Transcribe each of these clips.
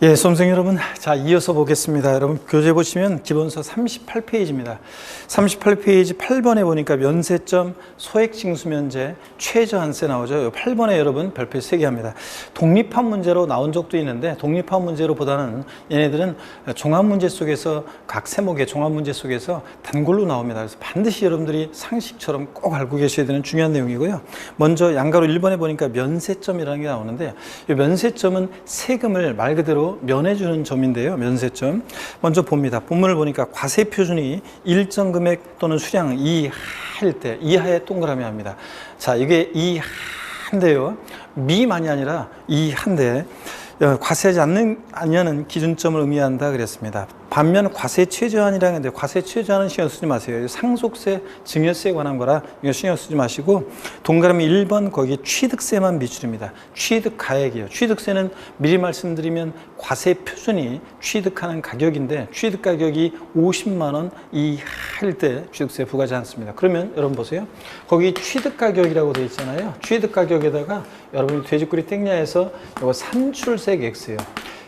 예, 수험생 여러분, 자, 이어서 보겠습니다. 여러분, 교재 보시면 기본서 38페이지입니다. 38페이지 8번에 보니까 면세점, 소액징수면제, 최저한세 나오죠. 8번에 여러분 별표 3개 합니다. 독립한 문제로 나온 적도 있는데, 독립한 문제로 보다는 얘네들은 종합문제 속에서, 각 세목의 종합문제 속에서 단골로 나옵니다. 그래서 반드시 여러분들이 상식처럼 꼭 알고 계셔야 되는 중요한 내용이고요. 먼저 양가로 1번에 보니까 면세점이라는 게 나오는데, 이 면세점은 세금을 말 그대로 면해주는 점인데요. 면세점. 먼저 봅니다. 본문을 보니까 과세 표준이 일정 금액 또는 수량 이하일 때, 이하에 동그라미 합니다. 자, 이게 이하인데요. 미만이 아니라 이하인데, 과세하지 않냐는 기준점을 의미한다 그랬습니다. 반면 과세 최저한이라는 건데, 과세 최저한은 신경 쓰지 마세요. 상속세, 증여세에 관한 거라 이거 신경 쓰지 마시고, 동그라미 1번 거기 취득세만 미줄입니다. 취득가액이에요. 취득세는 미리 말씀드리면 과세 표준이 취득하는 가격인데, 취득 가격이 50만 원 이하일 때 취득세 부과하지 않습니다. 그러면 여러분 보세요. 거기 취득 가격이라고 되어 있잖아요. 취득 가격에다가 여러분이 돼지꼬리 땡냐에서 이거 산출세액 X예요.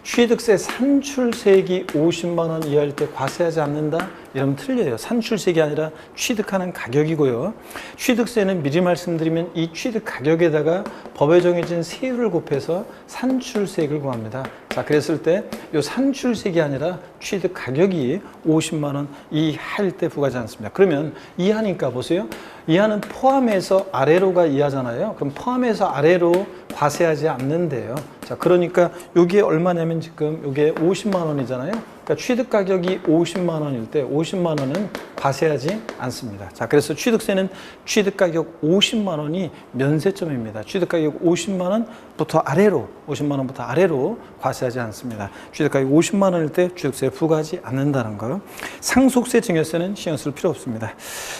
취득세 산출세액이 50만 원 이하일 때 과세하지 않는다? 이러면 틀려요. 산출세액이 아니라 취득하는 가격이고요. 취득세는 미리 말씀드리면 이 취득 가격에다가 법에 정해진 세율을 곱해서 산출세액을 구합니다. 자, 그랬을 때 이 산출세액이 아니라 취득 가격이 50만 원 이하일 때 부과하지 않습니다. 그러면 이하니까 보세요. 이하는 포함해서 아래로가 이하잖아요. 그럼 포함해서 아래로 과세하지 않는데요. 자, 그러니까 이게 얼마냐면 지금 이게 50만 원이잖아요. 그러니까 취득 가격이 50만 원일 때 50만 원은 과세하지 않습니다. 자, 그래서 취득세는 취득 가격 50만 원이 면세점입니다. 취득 가격 50만 원부터 아래로, 50만 원부터 아래로 과세하지 않습니다. 취득 가격 50만 원일 때 취득세 부과하지 않는다는 거. 상속세, 증여세는 신경 쓸 필요 없습니다.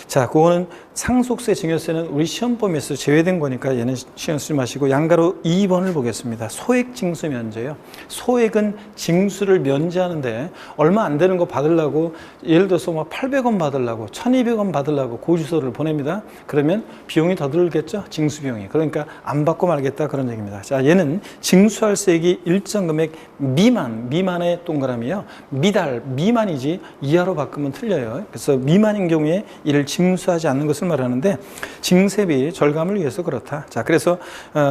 자, 그거는 상속세, 증여세는 우리 시험범위에서 제외된 거니까 얘는 신경 쓰지 마시고, 양가로 2번을 보겠습니다. 소액징수 면제요. 소액은 징수를 면제하는데 얼마 안 되는 거 받으려고, 예를 들어서 뭐 800원 받으려고 1200원 받으려고 고지서를 보냅니다. 그러면 비용이 더 들겠죠. 징수 비용이. 그러니까 안 받고 말겠다 그런 얘기입니다. 자, 얘는 징수할 세액이 일정 금액 미만의 동그라미요. 미만이지 이하로 바꾸면 틀려요. 그래서 미만인 경우에 이를 징수하지 않는 것을 말하는데, 징세비 절감을 위해서 그렇다. 자, 그래서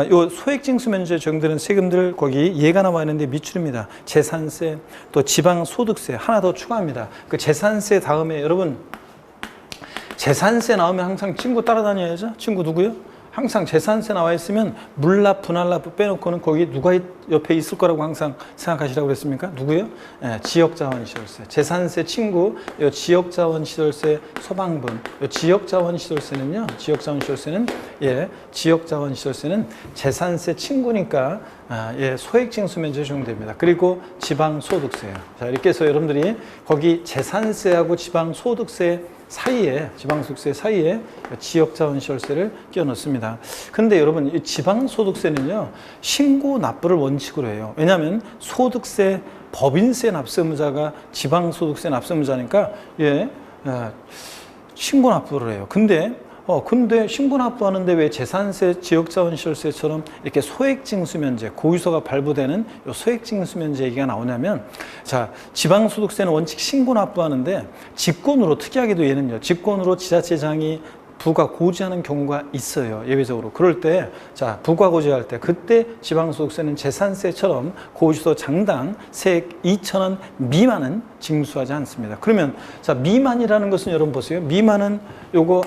요 소액징수 면제 적용되는 세금들 거기 예가 나와 있는데 미출입니다. 재산세, 또 지방소득세 하나 더 추가합니다. 그 재산세 다음에 여러분, 재산세 나오면 항상 친구 따라다녀야죠. 친구 누구요? 항상 재산세 나와 있으면 물납, 분할납 빼놓고는 거기 누가 옆에 있을 거라고 항상 생각하시라고 그랬습니까? 누구요? 예, 지역자원시설세. 재산세 친구, 이 지역자원시설세 소방분. 이 지역자원시설세는요, 지역자원시설세는 재산세 친구니까 소액징수면제 적용됩니다. 그리고 지방소득세요. 자, 이렇게 해서 여러분들이 거기 재산세하고 지방소득세 사이에, 지방소득세 사이에 지역자원시설세를 끼워 넣습니다. 근데 여러분, 이 지방소득세는요, 신고 납부를 원칙으로 해요. 왜냐하면 소득세, 법인세 납세 의무자가 지방소득세 납세 의무자니까 신고 납부를 해요. 근데 신고 납부하는데 왜 재산세, 지역자원시설세처럼 이렇게 소액징수면제, 고유서가 발부되는 요 소액징수면제 얘기가 나오냐면, 자, 지방소득세는 원칙 신고 납부하는데 직권으로, 특이하게도 얘는요, 직권으로 지자체장이 부과 고지하는 경우가 있어요. 예외적으로. 그럴 때, 자, 부과 고지할 때, 그때 지방소득세는 재산세처럼 고지서 장당 세액 2,000원 미만은 징수하지 않습니다. 그러면, 자, 미만이라는 것은 여러분 보세요. 미만은 요거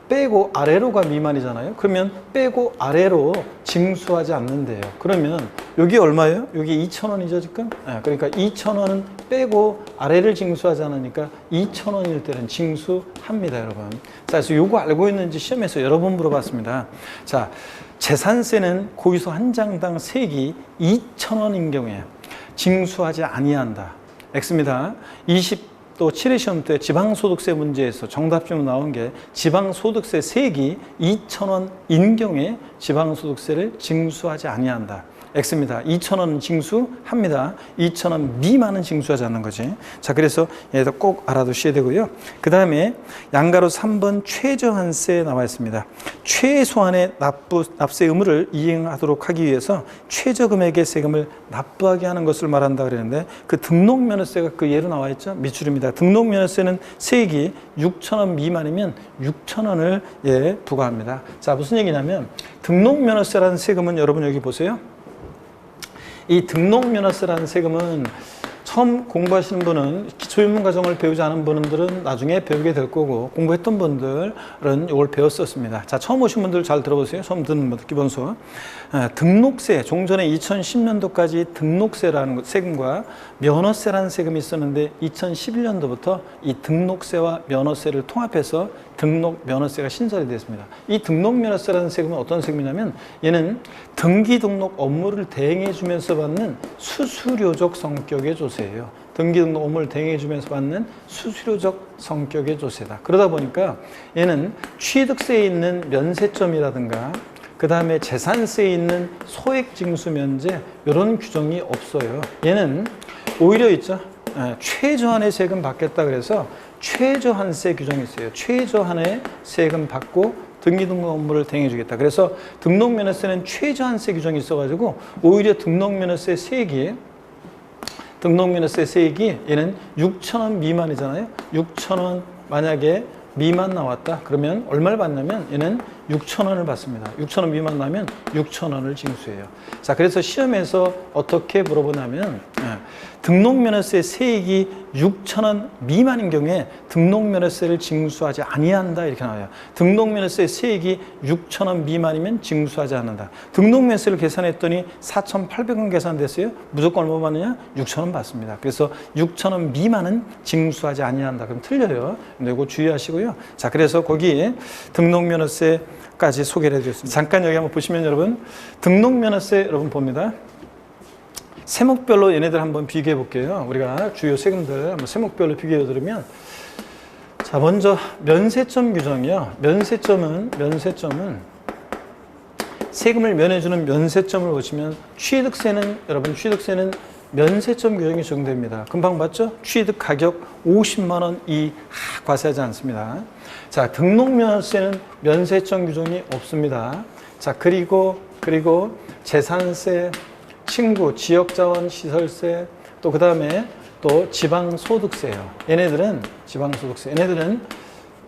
빼고 아래로가 미만이잖아요. 그러면 빼고 아래로 징수하지 않는데요. 그러면 여기 얼마예요? 여기 2,000원이죠 지금? 그러니까 2,000원은 빼고 아래를 징수하지 않으니까 2,000원일 때는 징수합니다, 여러분. 자, 그래서 요거 알고 있는지 시험에서 여러 번 물어봤습니다. 자, 재산세는 고유서 한 장당 세액이 2,000원인 경우에 징수하지 아니한다. X입니다. 또 7회 시험 때 지방소득세 문제에서 정답지로 나온 게 지방소득세 세액이 2,000원인 경우에 지방소득세를 징수하지 아니한다. X입니다. 2,000원은 징수합니다. 2,000원 미만은 징수하지 않는 거지. 자, 그래서 얘도 꼭 알아두셔야 되고요. 그 다음에 양가로 3번 최저한세 나와 있습니다. 최소한의 납세 의무를 이행하도록 하기 위해서 최저금액의 세금을 납부하게 하는 것을 말한다 그랬는데 그 등록면허세가 그 예로 나와 있죠. 미출입니다. 등록면허세는 세액이 6,000원 미만이면 6,000원을 부과합니다. 자, 무슨 얘기냐면 등록면허세라는 세금은 여러분 여기 보세요. 이 등록면허세라는 세금은 처음 공부하시는 분은 기초인문과정을 배우지 않은 분들은 나중에 배우게 될 거고 공부했던 분들은 이걸 배웠었습니다. 자, 처음 오신 분들 잘 들어보세요. 처음 듣는 분들 기본서. 등록세, 종전에 2010년도까지 등록세라는 세금과 면허세라는 세금이 있었는데 2011년도부터 이 등록세와 면허세를 통합해서 등록면허세가 신설이 됐습니다. 이 등록면허세라는 세금은 어떤 세금이냐면 얘는 등기 등록 업무를 대행해 주면서 받는 수수료적 성격의 조세예요. 등기 등록 업무를 대행해 주면서 받는 수수료적 성격의 조세다. 그러다 보니까 얘는 취득세에 있는 면세점이라든가 그 다음에 재산세에 있는 소액징수 면제 이런 규정이 없어요. 얘는 오히려 있죠. 최저한의 세금 받겠다 그래서 최저한세 규정이 있어요. 최저한의 세금 받고 등기등록 업무를 대행해 주겠다. 그래서 등록면허세는 최저한세 규정이 있어가지고 오히려 등록면허세 세액이 얘는 6,000원 미만이잖아요. 6,000원 만약에 미만 나왔다. 그러면 얼마를 받냐면 얘는 6,000원을 받습니다. 6,000원 미만 나면 6,000원을 징수해요. 자, 그래서 시험에서 어떻게 물어보냐면 등록면허세 세액이 6,000원 미만인 경우에 등록면허세를 징수하지 아니한다 이렇게 나와요. 등록면허세 세액이 6,000원 미만이면 징수하지 않는다. 등록면허세를 계산했더니 4,800원 계산됐어요. 무조건 얼마 받느냐? 6,000원 받습니다. 그래서 6,000원 미만은 징수하지 아니한다. 그럼 틀려요. 근데 이거 주의하시고요. 자, 그래서 거기에 등록면허세까지 소개를 해드렸습니다. 잠깐 여기 한번 보시면 여러분 등록면허세 여러분 봅니다. 세목별로 얘네들 한번 비교해 볼게요. 우리가 주요 세금들 한번 세목별로 비교해 드리면 자, 먼저 면세점 규정이요. 면세점은 세금을 면해주는 면세점을 보시면 취득세는 여러분 취득세는 면세점 규정이 적용됩니다. 금방 봤죠? 취득 가격 50만 원 이하 과세하지 않습니다. 자, 등록면허세는 면세점 규정이 없습니다. 자, 그리고 재산세, 친구, 지역자원시설세, 또 그 다음에 또 지방소득세요. 얘네들은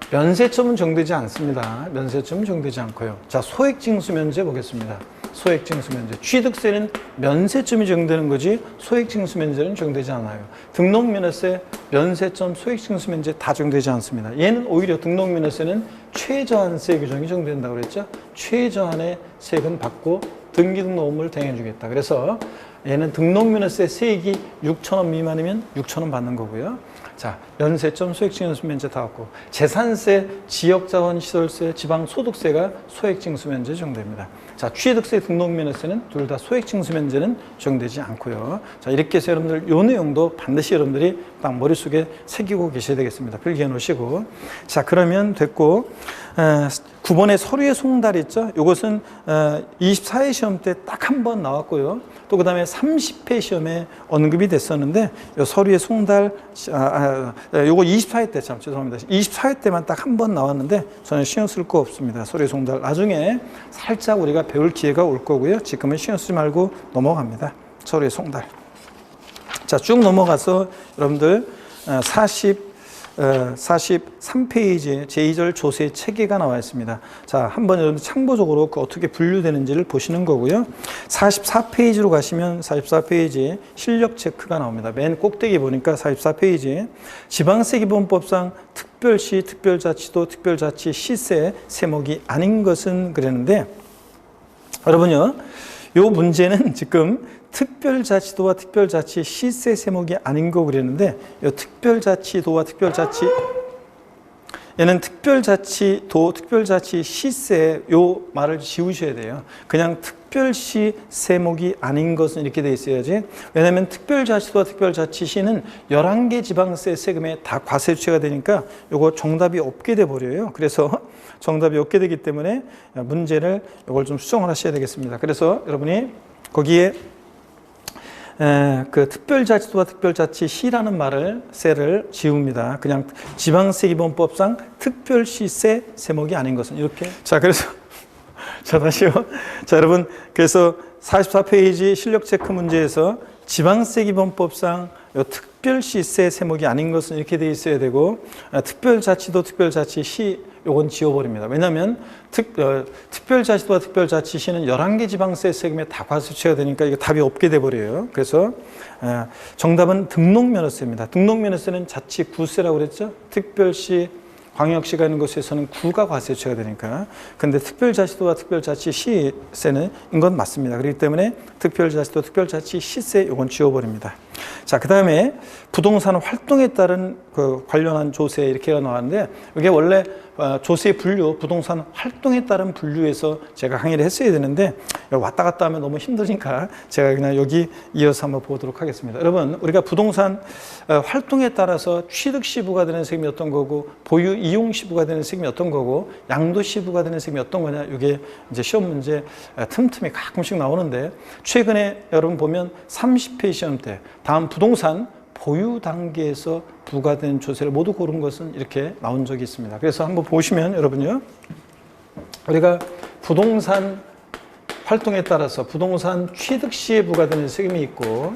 면세점은 적용되지 않습니다. 면세점은 적용되지 않고요. 자, 소액징수면제 보겠습니다. 소액징수면제. 취득세는 면세점이 적용되는 거지 소액징수면제는 적용되지 않아요. 등록면허세, 면세점, 소액징수면제 다 적용되지 않습니다. 얘는 오히려 등록면허세는 최저한세 규정이 적용된다고 그랬죠. 최저한의 세금 받고 등기등록 업무를 대행해 주겠다. 그래서 얘는 등록면허세 세액이 6,000원 미만이면 6,000원 받는 거고요. 자, 면세점, 소액징수면제 다 왔고 재산세, 지역자원시설세, 지방소득세가 소액징수면제 적용됩니다. 자, 취득세, 등록면허세는 둘 다 소액징수면제는 적용되지 않고요. 자, 이렇게 해서 여러분들 요 내용도 반드시 여러분들이 딱 머릿속에 새기고 계셔야 되겠습니다. 필기해 놓으시고. 자, 그러면 됐고 9번의 서류의 송달 있죠? 이것은 24회 시험 때 딱 한 번 나왔고요. 또 그 다음에 30회 시험에 언급이 됐었는데 요 서류의 송달 요거 24회 때 참 죄송합니다. 24회 때만 딱 한 번 나왔는데 저는 신경 쓸 거 없습니다. 서류의 송달 나중에 살짝 우리가 배울 기회가 올 거고요. 지금은 신경 쓰지 말고 넘어갑니다. 서류의 송달. 자, 쭉 넘어가서 여러분들 43페이지에 제2절 조세 체계가 나와 있습니다. 자, 한번 여러분들 참고적으로 그 어떻게 분류되는지를 보시는 거고요. 44페이지로 가시면 44페이지에 실력 체크가 나옵니다. 맨 꼭대기 보니까 44페이지에 지방세기본법상 특별시, 특별자치도, 특별자치 시세 세목이 아닌 것은 그랬는데 여러분요, 요 문제는 지금 특별자치도와 특별자치 시세 세목이 아닌 거 그랬는데 이 특별자치도와 특별자치 얘는 특별자치도, 특별자치 시세 요 말을 지우셔야 돼요. 그냥 특별시 세목이 아닌 것은 이렇게 돼 있어야지. 왜냐하면 특별자치도와 특별자치시는 11개 지방세 세금에 다 과세 주체가 되니까 요거 정답이 없게 돼 버려요. 그래서 정답이 없게 되기 때문에 문제를 이걸 좀 수정을 하셔야 되겠습니다. 그래서 여러분이 거기에 그 특별자치도와 특별자치시라는 세를 지웁니다. 그냥 지방세기본법상 특별시세 세목이 아닌 것은 이렇게. 자, 그래서 자, 다시요. 자, 여러분, 그래서 44페이지 실력 체크 문제에서 지방세기본법상 특별시세 세목이 아닌 것은 이렇게 돼 있어야 되고, 특별자치도, 특별자치시 요건 지워버립니다. 왜냐하면 특별자치도와 특별자치시는 11개 지방세 세금에 다 과세처가 되니까 이게 답이 없게 돼버려요. 그래서 정답은 등록면허세입니다. 등록면허세는 자치구세라고 그랬죠. 특별시, 광역시가 있는 곳에서는 구가 과세처가 되니까. 근데 특별자치도와 특별자치시세는 이건 맞습니다. 그렇기 때문에 특별자치도, 특별자치시세 이건 지워버립니다. 자, 그 다음에 부동산 활동에 따른 그 관련한 조세 이렇게 나왔는데, 이게 원래 조세 분류, 부동산 활동에 따른 분류에서 제가 강의를 했어야 되는데 왔다 갔다 하면 너무 힘드니까 제가 그냥 여기 이어서 한번 보도록 하겠습니다. 여러분, 우리가 부동산 활동에 따라서 취득시 부과되는 세금이 어떤 거고, 보유 이용시 부과되는 세금이 어떤 거고, 양도시 부과되는 세금이 어떤 거냐, 이게 이제 시험 문제 틈틈이 가끔씩 나오는데, 최근에 여러분 보면 30회 시험 때 다음 부동산 보유 단계에서 부과된 조세를 모두 고른 것은 이렇게 나온 적이 있습니다. 그래서 한번 보시면 여러분요, 우리가 부동산 활동에 따라서 부동산 취득 시에 부과되는 세금이 있고,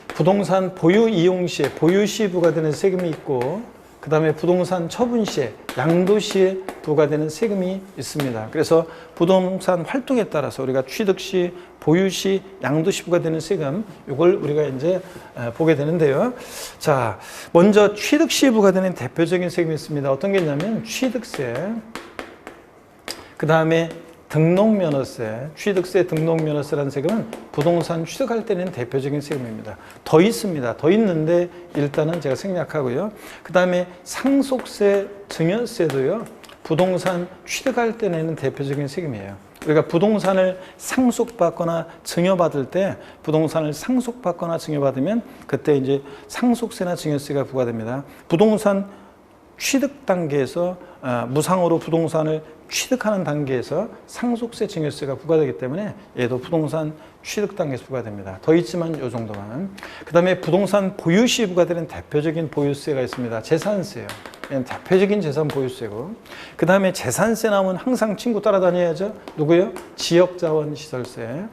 부동산 보유 이용 시에 보유 시에 부과되는 세금이 있고, 그 다음에 부동산 처분 시에 양도 시에 부과되는 세금이 있습니다. 그래서 부동산 활동에 따라서 우리가 취득 시, 보유 시, 양도 시 부과되는 세금, 이걸 우리가 이제 보게 되는데요. 자, 먼저 취득 시에 부과되는 대표적인 세금이 있습니다. 어떤 게 있냐면 취득세, 그 다음에 등록면허세, 취득세, 등록면허세라는 세금은 부동산 취득할 때는 대표적인 세금입니다. 더 있습니다. 더 있는데 일단은 제가 생략하고요. 그 다음에 상속세, 증여세도요, 부동산 취득할 때 내는 대표적인 세금이에요. 우리가 부동산을 상속받거나 증여받을 때, 부동산을 상속받거나 증여받으면 그때 이제 상속세나 증여세가 부과됩니다. 부동산 취득 단계에서 무상으로 부동산을 취득하는 단계에서 상속세, 증여세가 부과되기 때문에 얘도 부동산 취득 단계에서 부과됩니다. 더 있지만 이 정도만. 그 다음에 부동산 보유 시 부과되는 대표적인 보유세가 있습니다. 재산세요. 얘는 대표적인 재산 보유세고, 그 다음에 재산세 나오면 항상 친구 따라다녀야죠. 누구요? 지역자원시설세,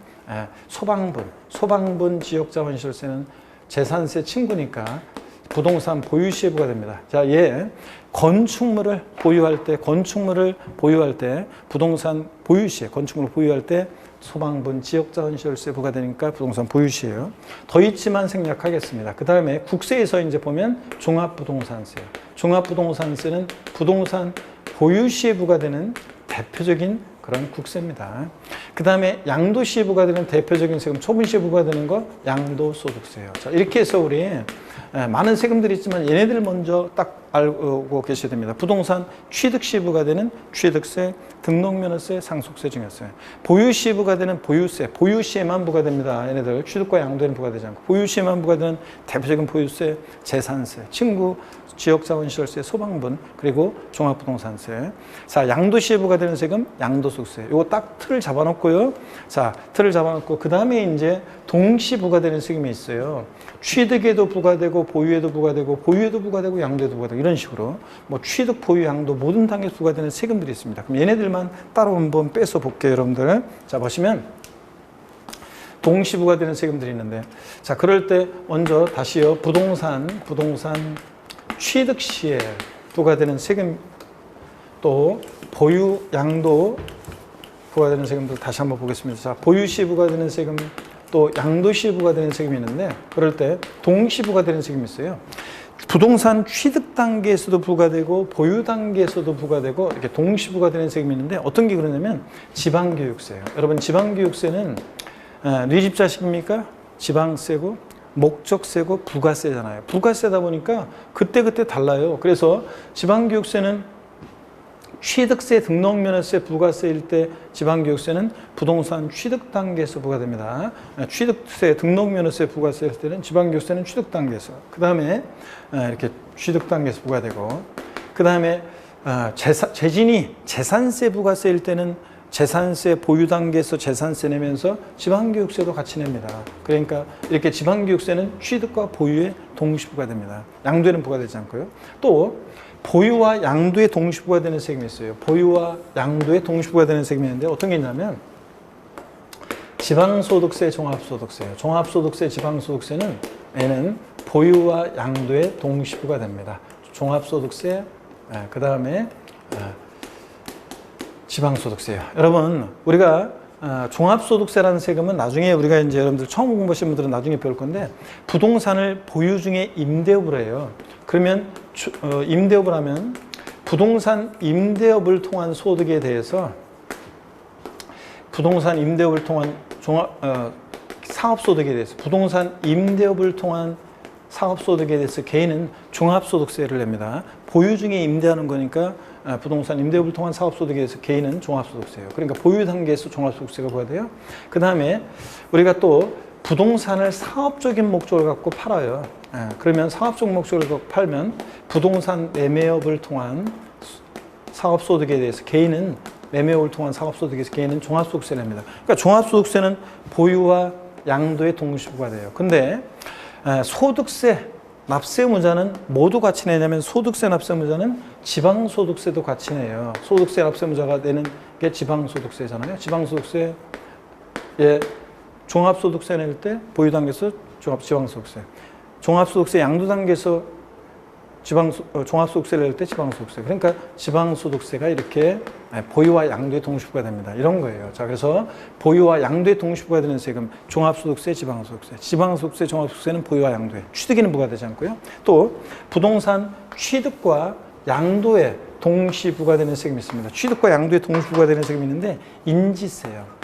소방분 지역자원시설세는 재산세 친구니까 부동산 보유 시에 부과됩니다. 자, 얘 건축물을 보유할 때 부동산 보유 시에, 건축물을 보유할 때 소방분 지역자원시설세 부과되니까 부동산 보유 시에요. 더 있지만 생략하겠습니다. 그 다음에 국세에서 이제 보면 종합부동산세. 종합부동산세는 부동산 보유 시에 부과되는 대표적인 그런 국세입니다. 그 다음에 양도시에 부과되는 대표적인 세금, 처분시에 부과되는 거 양도소득세예요. 자, 이렇게 해서 우리 많은 세금들이 있지만 얘네들 먼저 딱 알고 계셔야 됩니다. 부동산 취득시에 부과되는 취득세, 등록면허세, 상속세, 증여세. 보유시에 부과되는 보유세, 보유시에만 부과됩니다. 얘네들 취득과 양도에는 부과되지 않고 보유시에만 부과되는 대표적인 보유세, 재산세, 친구, 지역자원시설세, 소방분, 그리고 종합부동산세. 자, 양도시에 부과되는 세금, 양도소득세. 요거 딱 틀을 잡아놓고요. 자, 틀을 잡아놓고 그 다음에 이제 동시 부과되는 세금이 있어요. 취득에도 부과되고, 보유에도 부과되고, 보유에도 부과되고, 양도에도 부과되고, 이런 식으로 뭐 취득, 보유, 양도 모든 단계에서 부과되는 세금들이 있습니다. 그럼 얘네들만 따로 한번 빼서 볼게요, 여러분들. 자, 보시면 동시 부과되는 세금들이 있는데, 자, 그럴 때 먼저 다시요, 부동산 취득 시에 부과되는 세금, 또 보유, 양도 부과되는 세금들 다시 한번 보겠습니다. 자, 보유 시에 부과되는 세금, 또 양도 시에 부과되는 세금이 있는데, 그럴 때 동시 부과되는 세금이 있어요. 부동산 취득 단계에서도 부과되고 보유 단계에서도 부과되고 이렇게 동시 부과되는 세금이 있는데, 어떤 게 그러냐면 지방교육세예요. 여러분, 지방교육세는 네 집 자식입니까? 지방세고 목적세고 부가세잖아요. 부가세다 보니까 그때그때 달라요. 그래서 지방교육세는 취득세, 등록면허세, 부가세일 때 지방교육세는 부동산 취득 단계에서 부과됩니다. 취득세, 등록면허세, 부가세일 때는 지방교육세는 취득 단계에서, 그 다음에 이렇게 취득 단계에서 부과되고, 그 다음에 재진이 재산세, 부가세일 때는 재산세 보유 단계에서 재산세 내면서 지방교육세도 같이 냅니다. 그러니까 이렇게 지방교육세는 취득과 보유에 동시부과 됩니다. 양도에는 부과되지 않고요. 또 보유와 양도에 동시부과 되는 세금이 있어요. 보유와 양도에 동시부과 되는 세금이 있는데 어떤 게 있냐면 지방소득세, 종합소득세예요. 종합소득세, 지방소득세는 얘는 보유와 양도에 동시부과 됩니다. 종합소득세, 그 다음에 지방소득세요. 여러분, 우리가 종합소득세라는 세금은 나중에 우리가 이제 여러분들 처음 공부하신 분들은 나중에 배울 건데 부동산을 보유 중에 임대업을 해요. 그러면 임대업을 하면 부동산 임대업을 통한 소득에 대해서 부동산 임대업을 통한 사업소득에 대해서 부동산 임대업을 통한 사업소득에 대해서 개인은 종합소득세를 냅니다. 보유 중에 임대하는 거니까 부동산 임대업을 통한 사업소득에 대해서 개인은 종합소득세예요. 그러니까 보유 단계에서 종합소득세가 부과돼요. 그 다음에 우리가 또 부동산을 사업적인 목적을 갖고 팔아요. 그러면 사업적 목적을 갖고 팔면 부동산 매매업을 통한 사업소득에 대해서 개인은 매매업을 통한 사업소득에서 개인은 종합소득세를 냅니다. 그러니까 종합소득세는 보유와 양도에 동시부과 돼요. 근데 소득세, 납세 의무자는 모두 같이 내냐면 소득세, 납세 의무자는 지방소득세도 같이 내요. 소득세, 납세 의무자가 내는 게 지방소득세잖아요. 지방소득세, 종합소득세 낼 때 보유 단계에서 지방소득세, 종합소득세 양도 단계에서 종합소득세를 낼 때 지방소득세. 그러니까 지방소득세가 이렇게 보유와 양도에 동시부과 됩니다. 이런 거예요. 자, 그래서 보유와 양도에 동시부과 되는 세금, 종합소득세, 지방소득세. 지방소득세, 종합소득세는 보유와 양도에, 취득에는 부과되지 않고요. 또 부동산 취득과 양도에 동시부과 되는 세금이 있습니다. 취득과 양도에 동시부과 되는 세금이 있는데 인지세요.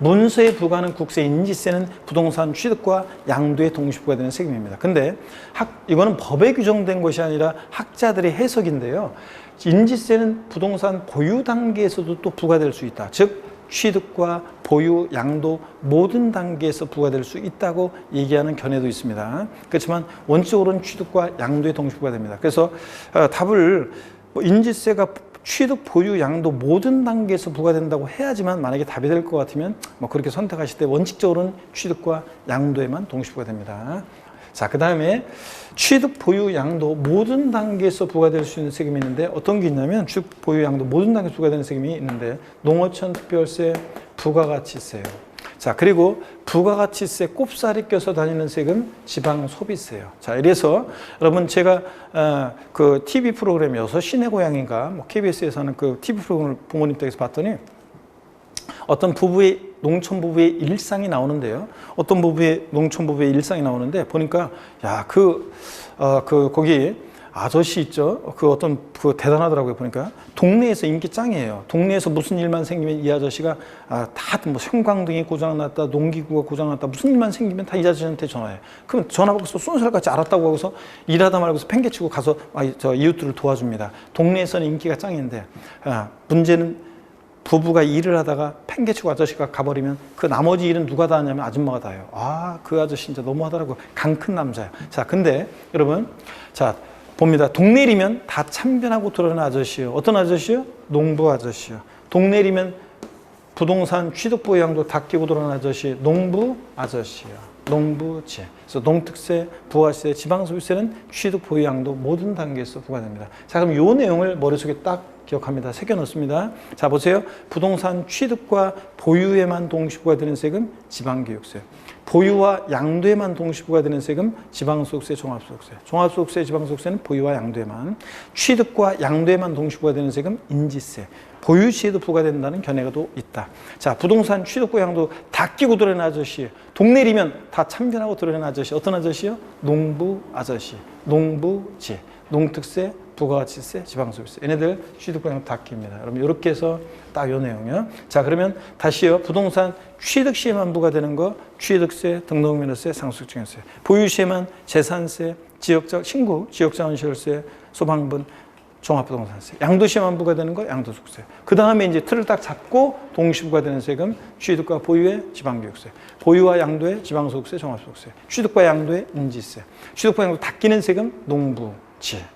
문서에 부과하는 국세, 인지세는 부동산 취득과 양도에 동시부과 되는 세금입니다. 근데 이거는 법에 규정된 것이 아니라 학자들의 해석인데요. 인지세는 부동산 보유 단계에서도 또 부과될 수 있다. 즉 취득과 보유, 양도 모든 단계에서 부과될 수 있다고 얘기하는 견해도 있습니다. 그렇지만 원칙적으로는 취득과 양도에 동시부과 됩니다. 그래서 답을 인지세가 취득, 보유, 양도 모든 단계에서 부과된다고 해야지만 만약에 답이 될 것 같으면 그렇게 선택하실 때 원칙적으로는 취득과 양도에만 동시부과 됩니다. 자, 그 다음에 취득, 보유, 양도 모든 단계에서 부과될 수 있는 세금이 있는데 어떤 게 있냐면 취득, 보유, 양도 모든 단계에서 부과되는 세금이 있는데 농어촌 특별세, 부가가치세요. 자, 그리고 부가가치세 꼽살이 껴서 다니는 세금 지방소비세예요. 자, 이래서 여러분 제가 그 TV 프로그램 6시 내 고향인가 KBS에서 하는 그 TV 프로그램을 부모님 댁에서 봤더니 어떤 부부의 농촌 부부의 일상이 나오는데요. 어떤 부부의 농촌 부부의 일상이 나오는데 보니까 야, 거기 아저씨 있죠. 그 대단하더라고요. 보니까 동네에서 인기 짱이에요. 동네에서 무슨 일만 생기면 이 아저씨가 다 뭐 형광등이 고장났다, 농기구가 고장났다, 무슨 일만 생기면 다 이 아저씨한테 전화해. 그럼 전화 받고서 쏜살같이 알았다고 하고서 일하다 말고서 팽개치고 가서 저 이웃들을 도와줍니다. 동네에서는 인기가 짱인데 문제는 부부가 일을 하다가 팽개치고 아저씨가 가버리면 그 나머지 일은 누가 다 하냐면 아줌마가 다 해요. 그 아저씨 진짜 너무하더라고. 강 큰 남자야. 자, 근데 여러분, 자 봅니다. 동네리면 다 참견하고 들어오는 아저씨요. 어떤 아저씨요? 농부 아저씨요. 동네리면 부동산 취득 보유 양도 다 끼고 들어오는 아저씨, 농부 아저씨요. 농부제. 그래서 농특세, 부가세, 지방소비세는 취득 보유 양도 모든 단계에서 부과됩니다. 자, 그럼 이 내용을 머릿속에 딱 기억합니다. 새겨 넣습니다. 자, 보세요. 부동산 취득과 보유에만 동시부과 되는 세금 지방교육세. 보유와 양도에만 동시부과 되는 세금 지방소득세, 종합소득세. 종합소득세, 지방소득세는 보유와 양도에만. 취득과 양도에만 동시부과 되는 세금 인지세. 보유 시에도 부과된다는 견해가 또 있다. 자, 부동산 취득과 양도 다 끼고 들어오는 아저씨. 동네리면 다 참견하고 들어오는 아저씨. 어떤 아저씨요? 농부 아저씨. 농부제. 농특세, 부가가치세, 지방소비세. 얘네들 취득과 양도 다 끼입니다. 여러분 이렇게 해서 딱 요 내용이요. 자, 그러면 다시요. 부동산 취득 시에만 부과되는 거 취득세, 등록면허세, 상속증여세. 보유 시에만 재산세, 신고, 지역자원시설세, 소방분, 종합부동산세. 양도 시에만 부과되는 거 양도소득세. 그 다음에 이제 틀을 딱 잡고 동시부과되는 세금 취득과 보유의 지방교육세. 보유와 양도의 지방소득세, 종합소득세. 취득과 양도의 인지세. 취득과 양도 다 끼는 세금 농부.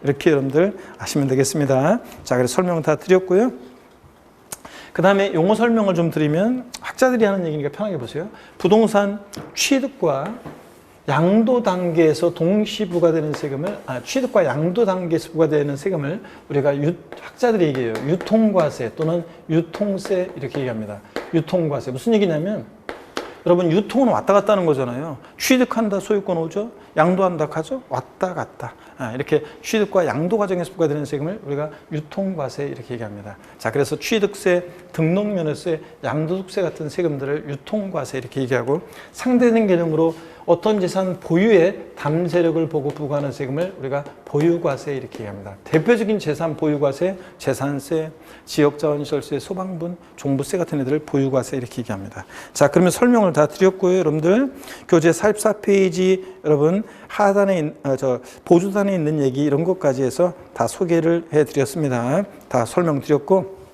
이렇게 여러분들 아시면 되겠습니다. 자, 그래서 설명 다 드렸고요. 그 다음에 용어 설명을 좀 드리면 학자들이 하는 얘기니까 편하게 보세요. 부동산 취득과 양도 단계에서 동시 부과되는 세금을, 취득과 양도 단계에서 부과되는 세금을 우리가 학자들이 얘기해요. 유통과세 또는 유통세 이렇게 얘기합니다. 유통과세. 무슨 얘기냐면 여러분 유통은 왔다 갔다 하는 거잖아요. 취득한다 소유권 오죠. 양도한다 가죠. 왔다 갔다. 이렇게 취득과 양도 과정에서 부과되는 세금을 우리가 유통과세 이렇게 얘기합니다. 자, 그래서 취득세, 등록면허세, 양도소득세 같은 세금들을 유통과세 이렇게 얘기하고 상대적인 개념으로 어떤 재산 보유의 담세력을 보고 부과하는 세금을 우리가 보유과세 이렇게 얘기합니다. 대표적인 재산 보유과세, 재산세, 지역자원시설세, 소방분, 종부세 같은 애들을 보유과세 이렇게 얘기합니다. 자, 그러면 설명을 다 드렸고요. 여러분들 교재 44페이지 여러분 하단에 보조단에 있는 얘기 이런 것까지 해서 다 소개를 해드렸습니다. 다 설명드렸고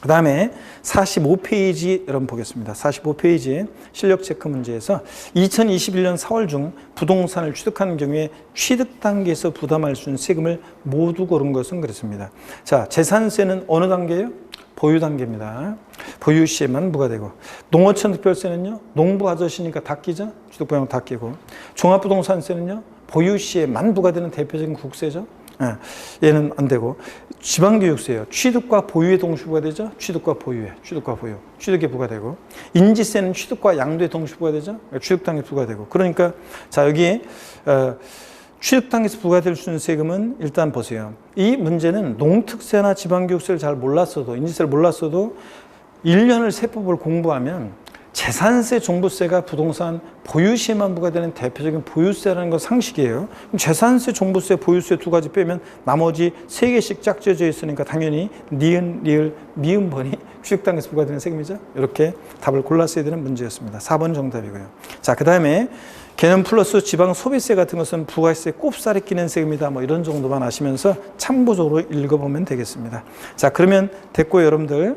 그 다음에 45페이지 여러분 보겠습니다. 45페이지 실력 체크 문제에서 2021년 4월 중 부동산을 취득하는 경우에 취득 단계에서 부담할 수 있는 세금을 모두 고른 것은 그렇습니다. 자, 재산세는 어느 단계예요? 보유 단계입니다. 보유 시에만 부과되고, 농어촌 특별세는요, 농부 아저씨니까 다 끼죠? 취득보양 다 끼고, 종합부동산세는요, 보유 시에만 부과되는 대표적인 국세죠. 얘는 안 되고, 지방교육세요. 취득과 보유에 동시 부과되죠? 취득과 보유에, 취득과 보유. 취득에 부과되고, 인지세는 취득과 양도에 동시 부과되죠? 취득 단계에 부과되고. 그러니까, 자, 여기, 취득 단계에서 부과될 수 있는 세금은 일단 보세요. 이 문제는 농특세나 지방교육세를 잘 몰랐어도, 인지세를 몰랐어도 1년을 세법을 공부하면 재산세, 종부세가 부동산 보유 시에만 부과되는 대표적인 보유세라는 건 상식이에요. 그럼 재산세, 종부세, 보유세 두 가지 빼면 나머지 세 개씩 짝지어져 있으니까 당연히 니은, 리을, 미음번이 취득단계에서 부과되는 세금이죠. 이렇게 답을 골랐어야 되는 문제였습니다. 4번 정답이고요. 자, 그 다음에 개념 플러스 지방 소비세 같은 것은 부가세 꼽살이 끼는 세금이다. 뭐 이런 정도만 아시면서 참고적으로 읽어보면 되겠습니다. 자, 그러면 됐고요, 여러분들.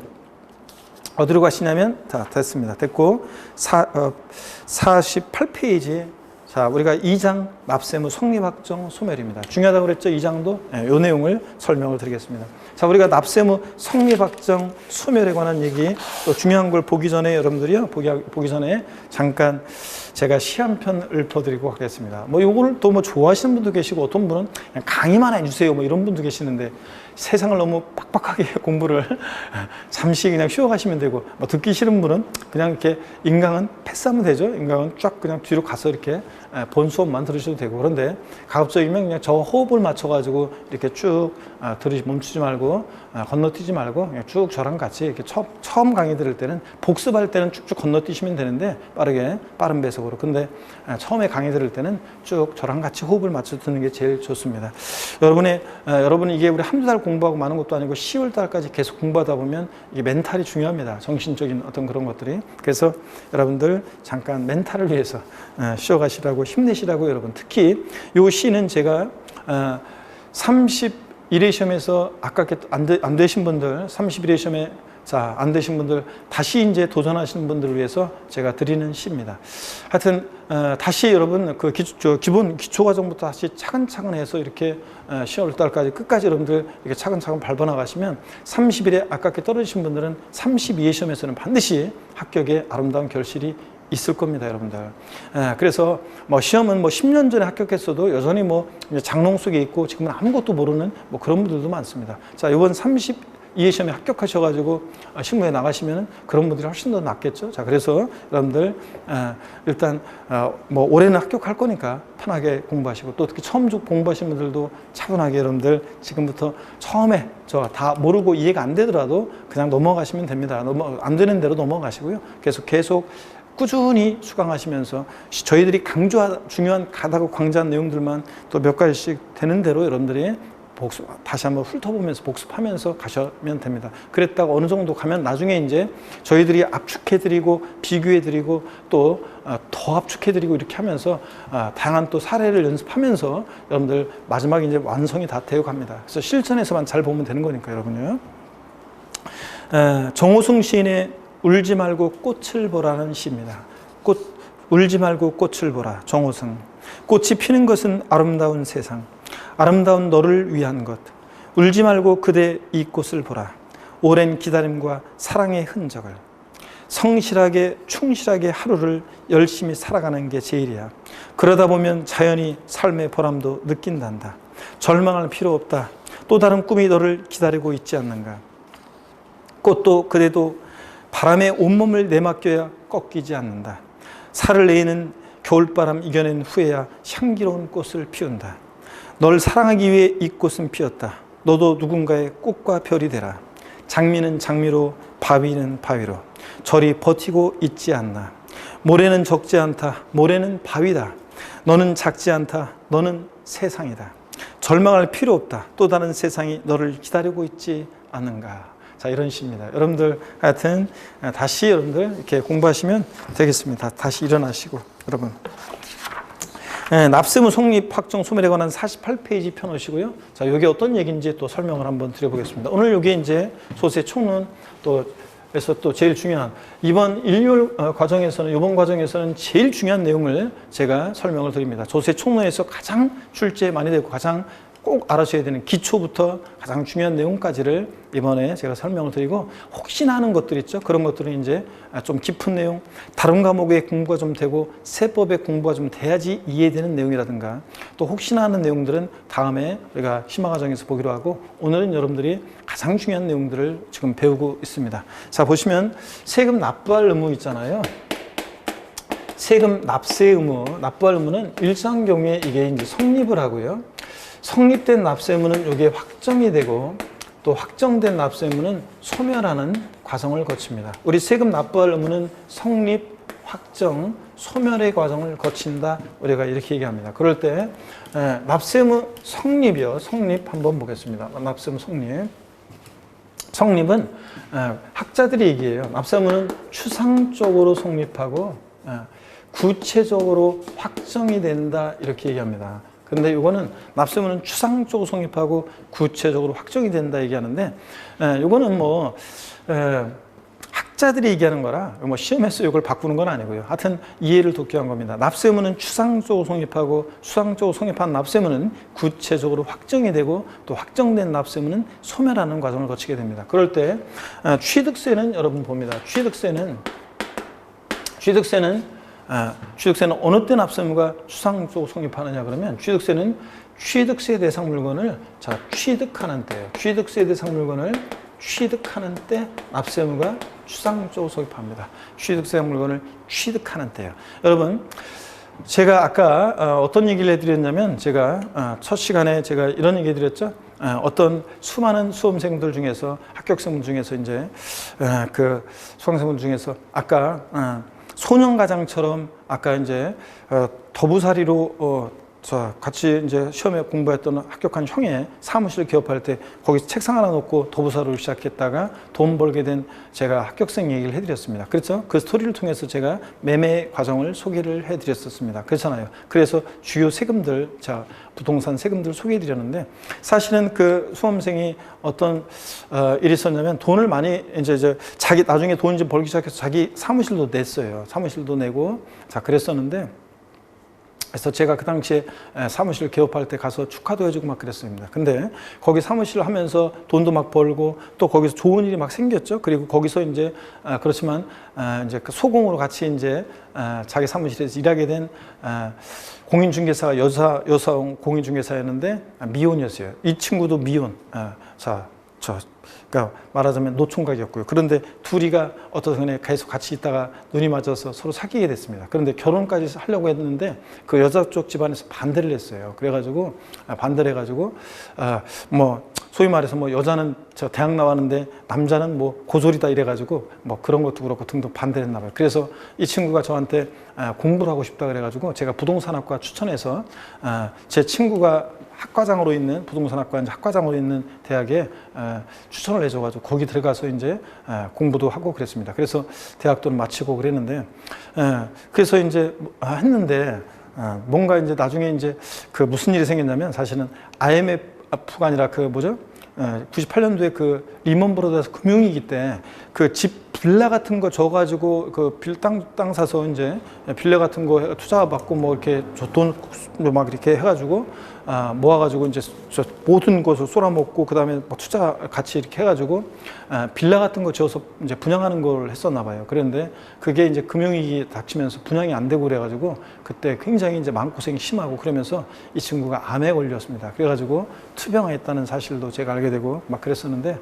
어디로 가시냐면, 다 됐습니다. 됐고, 48페이지. 자, 우리가 2장 납세무 성립확정 소멸입니다. 중요하다고 그랬죠? 2장도? 네, 이 내용을 설명을 드리겠습니다. 자, 우리가 납세무 성립확정 소멸에 관한 얘기, 또 중요한 걸 보기 전에 여러분들이요, 보기 전에 잠깐 제가 시 한 편 읊어드리고 하겠습니다. 뭐 요거를 또 뭐 좋아하시는 분도 계시고 어떤 분은 그냥 강의만 해주세요 뭐 이런 분도 계시는데 세상을 너무 빡빡하게 공부를 잠시 그냥 쉬어가시면 되고 뭐 듣기 싫은 분은 그냥 이렇게 인강은 패스하면 되죠. 인강은 쫙 그냥 뒤로 가서 이렇게 본 수업만 들으셔도 되고 그런데 가급적이면 그냥 저 호흡을 맞춰가지고 이렇게 쭉 멈추지 말고 건너뛰지 말고 그냥 쭉 저랑 같이 이렇게 처음 강의 들을 때는 복습할 때는 쭉쭉 건너뛰시면 되는데 빠른 배속으로. 근데 처음에 강의 들을 때는 쭉 저랑 같이 호흡을 맞춰 듣는 게 제일 좋습니다. 여러분이 이게 우리 한두 달 공부하고 마는 것도 아니고 10월 달까지 계속 공부하다 보면 이게 멘탈이 중요합니다. 정신적인 어떤 그런 것들이. 그래서 여러분들 잠깐 멘탈을 위해서 쉬어가시라고 힘내시라고 여러분. 특히 요 시는 제가 31회 시험에서 아깝게 안 되신 분들 31회 시험에 자, 안 되신 분들 다시 이제 도전하시는 분들을 위해서 제가 드리는 시입니다. 하여튼 다시 여러분 그 기본 기초 과정부터 다시 차근차근 해서 이렇게 10월 달까지 끝까지 여러분들 이렇게 차근차근 밟아 나가시면 30일에 아깝게 떨어지신 분들은 32회 시험에서는 반드시 합격의 아름다운 결실이 있을 겁니다, 여러분들. 그래서 뭐 시험은 뭐 10년 전에 합격했어도 여전히 뭐 장롱 속에 있고 지금은 아무것도 모르는 뭐 그런 분들도 많습니다. 자, 이번 32회 시험에 합격하셔가지고 실무에 나가시면 그런 분들이 훨씬 더 낫겠죠. 자, 그래서 여러분들 일단 뭐 올해는 합격할 거니까 편하게 공부하시고 또 특히 처음 공부하시는 분들도 차분하게 여러분들 지금부터 처음에 저 다 모르고 이해가 안 되더라도 그냥 넘어가시면 됩니다. 안 되는 대로 넘어가시고요. 계속 꾸준히 수강하시면서 저희들이 중요한 가다고 강조한 내용들만 또 몇 가지씩 되는 대로 여러분들이 다시 한번 훑어보면서 복습하면서 가시면 됩니다. 그랬다가 어느 정도 가면 나중에 이제 저희들이 압축해드리고 비교해드리고 또 더 압축해드리고 이렇게 하면서 다양한 또 사례를 연습하면서 여러분들 마지막에 이제 완성이 다 되어 갑니다. 그래서 실전에서만 잘 보면 되는 거니까 여러분요. 정호승 시인의 울지 말고 꽃을 보라는 시입니다. 울지 말고 꽃을 보라. 정호승. 꽃이 피는 것은 아름다운 세상. 아름다운 너를 위한 것. 울지 말고 그대 이 꽃을 보라. 오랜 기다림과 사랑의 흔적을. 성실하게 충실하게 하루를 열심히 살아가는 게 제일이야. 그러다 보면 자연히 삶의 보람도 느낀단다. 절망할 필요 없다. 또 다른 꿈이 너를 기다리고 있지 않는가. 꽃도 그대도 바람에 온몸을 내맡겨야 꺾이지 않는다. 살을 내는 겨울바람 이겨낸 후에야 향기로운 꽃을 피운다. 널 사랑하기 위해 이 꽃은 피었다. 너도 누군가의 꽃과 별이 되라. 장미는 장미로, 바위는 바위로 저리 버티고 있지 않나. 모래는 적지 않다. 모래는 바위다. 너는 작지 않다. 너는 세상이다. 절망할 필요 없다. 또 다른 세상이 너를 기다리고 있지 않는가. 자, 이런 시입니다. 여러분들 하여튼 다시 여러분들 이렇게 공부하시면 되겠습니다. 다시 일어나시고 여러분. 납세무 성립 확정 소멸에 관한 48페이지 펴놓으시고요. 자, 이게 어떤 얘기인지 또 설명을 한번 드려보겠습니다. 오늘 이게 이제 소세 총론 그래서 또 제일 중요한 이번 일요일 과정에서는 이번 과정에서는 제일 중요한 내용을 제가 설명을 드립니다. 조세 총론에서 가장 출제 많이 되고 가장 꼭 알아셔야 되는 기초부터 가장 중요한 내용까지를 이번에 제가 설명을 드리고 혹시나 하는 것들 있죠. 그런 것들은 이제 좀 깊은 내용, 다른 과목의 공부가 좀 되고 세법의 공부가 좀 돼야지 이해되는 내용이라든가 또 혹시나 하는 내용들은 다음에 우리가 심화과정에서 보기로 하고 오늘은 여러분들이 가장 중요한 내용들을 지금 배우고 있습니다. 자, 보시면 세금 납부할 의무 있잖아요. 세금 납세 의무, 납부할 의무는 일상 경우에 이게 이제 성립을 하고요. 성립된 납세 의무는 이게 확정이 되고 또 확정된 납세 의무는 소멸하는 과정을 거칩니다. 우리 세금 납부할 의무는 성립, 확정, 소멸의 과정을 거친다. 우리가 이렇게 얘기합니다. 그럴 때 납세 의무 성립이요. 성립 한번 보겠습니다. 납세 의무 성립. 성립은 학자들이 얘기해요. 납세 의무는 추상적으로 성립하고 구체적으로 확정이 된다. 이렇게 얘기합니다. 근데 이거는 납세 의무는 추상적으로 성립하고 구체적으로 확정이 된다 얘기하는데 이거는 뭐 학자들이 얘기하는 거라 뭐 시험에서 이걸 바꾸는 건 아니고요. 하여튼 이해를 돕기 위한 겁니다. 납세 의무는 추상적으로 성립하고 추상적으로 성립한 납세 의무는 구체적으로 확정이 되고 또 확정된 납세 의무는 소멸하는 과정을 거치게 됩니다. 그럴 때 취득세는 여러분 봅니다. 취득세는 어느 때 납세 의무가 추상적으로 성립하느냐 그러면 취득세는 취득세 대상 물건을 취득하는 때예요. 취득세 대상 물건을 취득하는 때 납세 의무가 추상적으로 성립합니다. 취득세 대상 물건을 취득하는 때예요. 여러분, 제가 아까 어떤 얘기를 해드렸냐면 제가 첫 시간에 제가 이런 얘기 해드렸죠. 어떤 수많은 수험생들 중에서 합격생들 중에서 이제 그 수강생들 중에서 아까 소년가장처럼 아까 이제 더부살이로 같이 이제 시험에 공부했던 합격한 형의 사무실 개업할 때 거기 책상 하나 놓고 더부살이로 시작했다가 돈 벌게 된 제가 합격생 얘기를 해드렸습니다. 그렇죠? 그 스토리를 통해서 제가 매매 과정을 소개를 해드렸었습니다. 그렇잖아요. 그래서 주요 세금들, 부동산 세금들 소개해드렸는데 사실은 그 수험생이 어떤 일이 있었냐면 돈을 많이 이제 자기 나중에 돈 좀 벌기 시작해서 자기 사무실도 냈어요. 사무실도 내고 그랬었는데 그래서 제가 그 당시에 사무실 개업할 때 가서 축하도 해주고 막 그랬습니다. 근데 거기 사무실을 하면서 돈도 막 벌고 또 거기서 좋은 일이 막 생겼죠. 그리고 거기서 이제 그렇지만 이제 그 소공으로 같이 이제 자기 사무실에서 일하게 된 공인중개사가 여사 공인중개사였는데 미혼이었어요. 이 친구도 미혼. 그러니까 말하자면 노총각이었고요. 그런데 둘이가 어떤 순간에 계속 같이 있다가 눈이 맞아서 서로 사귀게 됐습니다. 그런데 결혼까지 하려고 했는데 그 여자 쪽 집안에서 반대를 했어요. 그래가지고 반대를 해가지고 뭐 소위 말해서 뭐 여자는 저 대학 나왔는데 남자는 뭐 고졸이다 이래가지고 뭐 그런 것도 그렇고 등등 반대를 했나 봐요. 그래서 이 친구가 저한테 공부를 하고 싶다 그래가지고 제가 부동산학과 추천해서 제 친구가 학과장으로 있는 부동산학과 이제 학과장으로 있는 대학에 추천을 해줘가지고 거기 들어가서 이제 공부도 하고 그랬습니다. 그래서 대학도를 마치고 그랬는데 그래서 이제 했는데 뭔가 이제 나중에 이제 그 무슨 일이 생겼냐면 사실은 IMF가 아니라 그 뭐죠? 98년도에 그 리먼 브러더스 금융위기 때 그 집 빌라 같은 거 줘가지고 땅 사서 이제 빌라 같은 거 투자 받고 뭐 이렇게 돈 막 이렇게 해가지고 모아가지고 이제 모든 것을 쏟아먹고 그 다음에 뭐 투자 같이 이렇게 해가지고 빌라 같은 거 지어서 이제 분양하는 걸 했었나 봐요. 그런데 그게 이제 금융위기 닥치면서 분양이 안 되고 그래가지고 그때 굉장히 이제 마음고생이 심하고 그러면서 이 친구가 암에 걸렸습니다. 그래가지고 투병했다는 사실도 제가 알게 되고 막 그랬었는데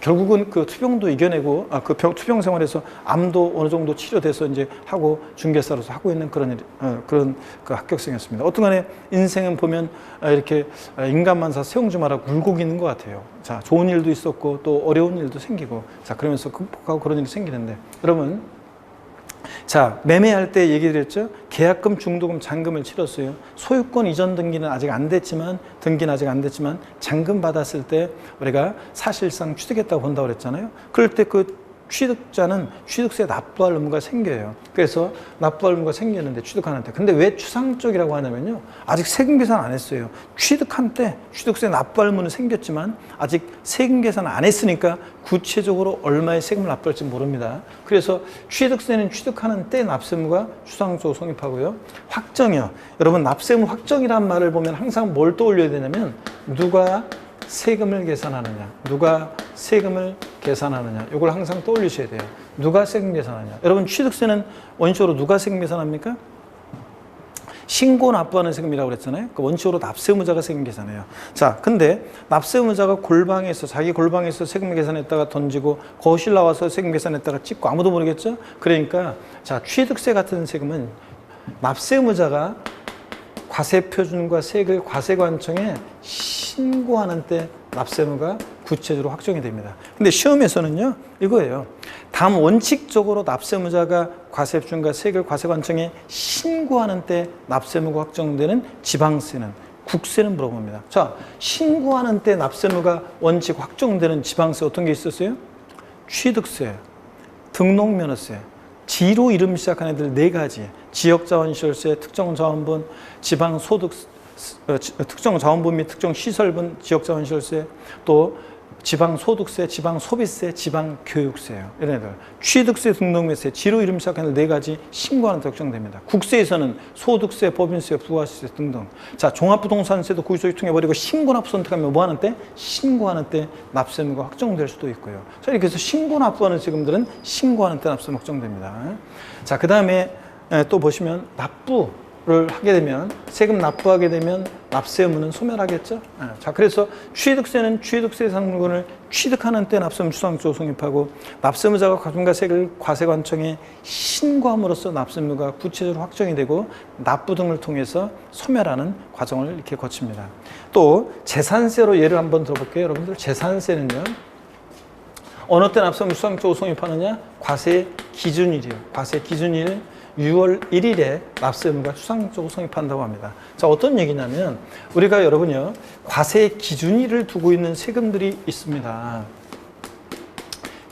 결국은 그 투병도 이겨내고 투병 생활에서 암도 어느 정도 치료돼서 이제 하고 중개사로서 하고 있는 그런 그 합격생이었습니다. 어떤간에 인생은 보면 이렇게 인간만사 세옹주마라 굴곡이 있는 것 같아요. 자, 좋은 일도 있었고 또 어려운 일도 생기고 자 그러면서 극복하고 그런 일이 생기는데 여러분 자 매매할 때 얘기 드렸죠. 계약금, 중도금, 잔금을 치렀어요. 소유권 이전 등기는 아직 안 됐지만 잔금 받았을 때 우리가 사실상 취득했다고 본다고 그랬잖아요. 그럴 때 그 취득자는 취득세 납부할 의무가 생겨요. 그래서 납부할 의무가 생겼는데 취득하는데 근데 왜 추상적이라고 하냐면요. 아직 세금 계산 안 했어요. 취득한 때 취득세 납부할 의무는 생겼지만 아직 세금 계산 안 했으니까 구체적으로 얼마의 세금을 납부할지 모릅니다. 그래서 취득세는 취득하는 때 납세 의무가 추상적으로 성립하고요. 확정이요. 여러분 납세 의무 확정이란 말을 보면 항상 뭘 떠올려야 되냐면 누가 세금을 계산하느냐, 누가 세금을 계산하느냐, 이걸 항상 떠올리셔야 돼요. 누가 세금 계산하느냐. 여러분 취득세는 원칙적으로 누가 세금 계산합니까? 신고 납부하는 세금이라고 그랬잖아요. 그 원칙적으로 납세 의무자가 세금 계산해요. 자, 근데 납세 의무자가 자기 골방에서 세금 계산했다가 던지고 거실 나와서 세금 계산했다가 찍고 아무도 모르겠죠? 그러니까 자, 취득세 같은 세금은 납세 의무자가 과세표준과 세액을 과세관청에 신고하는 때 납세 의무가 구체적으로 확정이 됩니다. 근데 시험에서는요, 이거예요. 다음 원칙적으로 납세 의무자가 과세표준과 세액을 과세관청에 신고하는 때 납세 의무가 확정되는 지방세는, 국세는 물어봅니다. 자, 신고하는 때 납세 의무가 원칙 확정되는 지방세 어떤 게 있었어요? 취득세, 등록면허세, 지로 이름 시작한 애들 4가지. 지역자원시설세, 특정자원분, 특정자원분 및 특정시설분, 지역자원시설세, 또 지방소득세, 지방소비세, 지방교육세예요. 이런 애들. 취득세, 등록매세, 지로 이름 시작하는 4가지 신고하는 데 확정됩니다. 국세에서는 소득세, 법인세, 부가세 등등. 자, 종합부동산세도 구조적 통해버리고 신고납부 선택하면 뭐 하는 때? 신고하는 때 납세 의무가 확정될 수도 있고요. 자, 이렇게 해서 신고납부하는 세금들은 신고하는 때 납세 의무가 확정됩니다. 자, 그 다음에 또 보시면 납부를 하게 되면 세금 납부하게 되면 납세 의무는 소멸하겠죠. 자, 그래서 취득세는 취득세 상분을 취득하는 때 납세 의무 추상적으로 성립하고 납세 의무자가 과분과 세액을 과세관청에 신고함으로써 납세 의무가 구체적으로 확정이 되고 납부 등을 통해서 소멸하는 과정을 이렇게 거칩니다. 또 재산세로 예를 한번 들어볼게요. 여러분들 재산세는요. 어느 때 납세 의무 추상적으로 성립하느냐? 과세 기준일이요. 과세 기준일 6월 1일에 납세 의무가 추상적으로 성립한다고 합니다. 자, 어떤 얘기냐면 우리가 여러분요 과세 기준일을 두고 있는 세금들이 있습니다.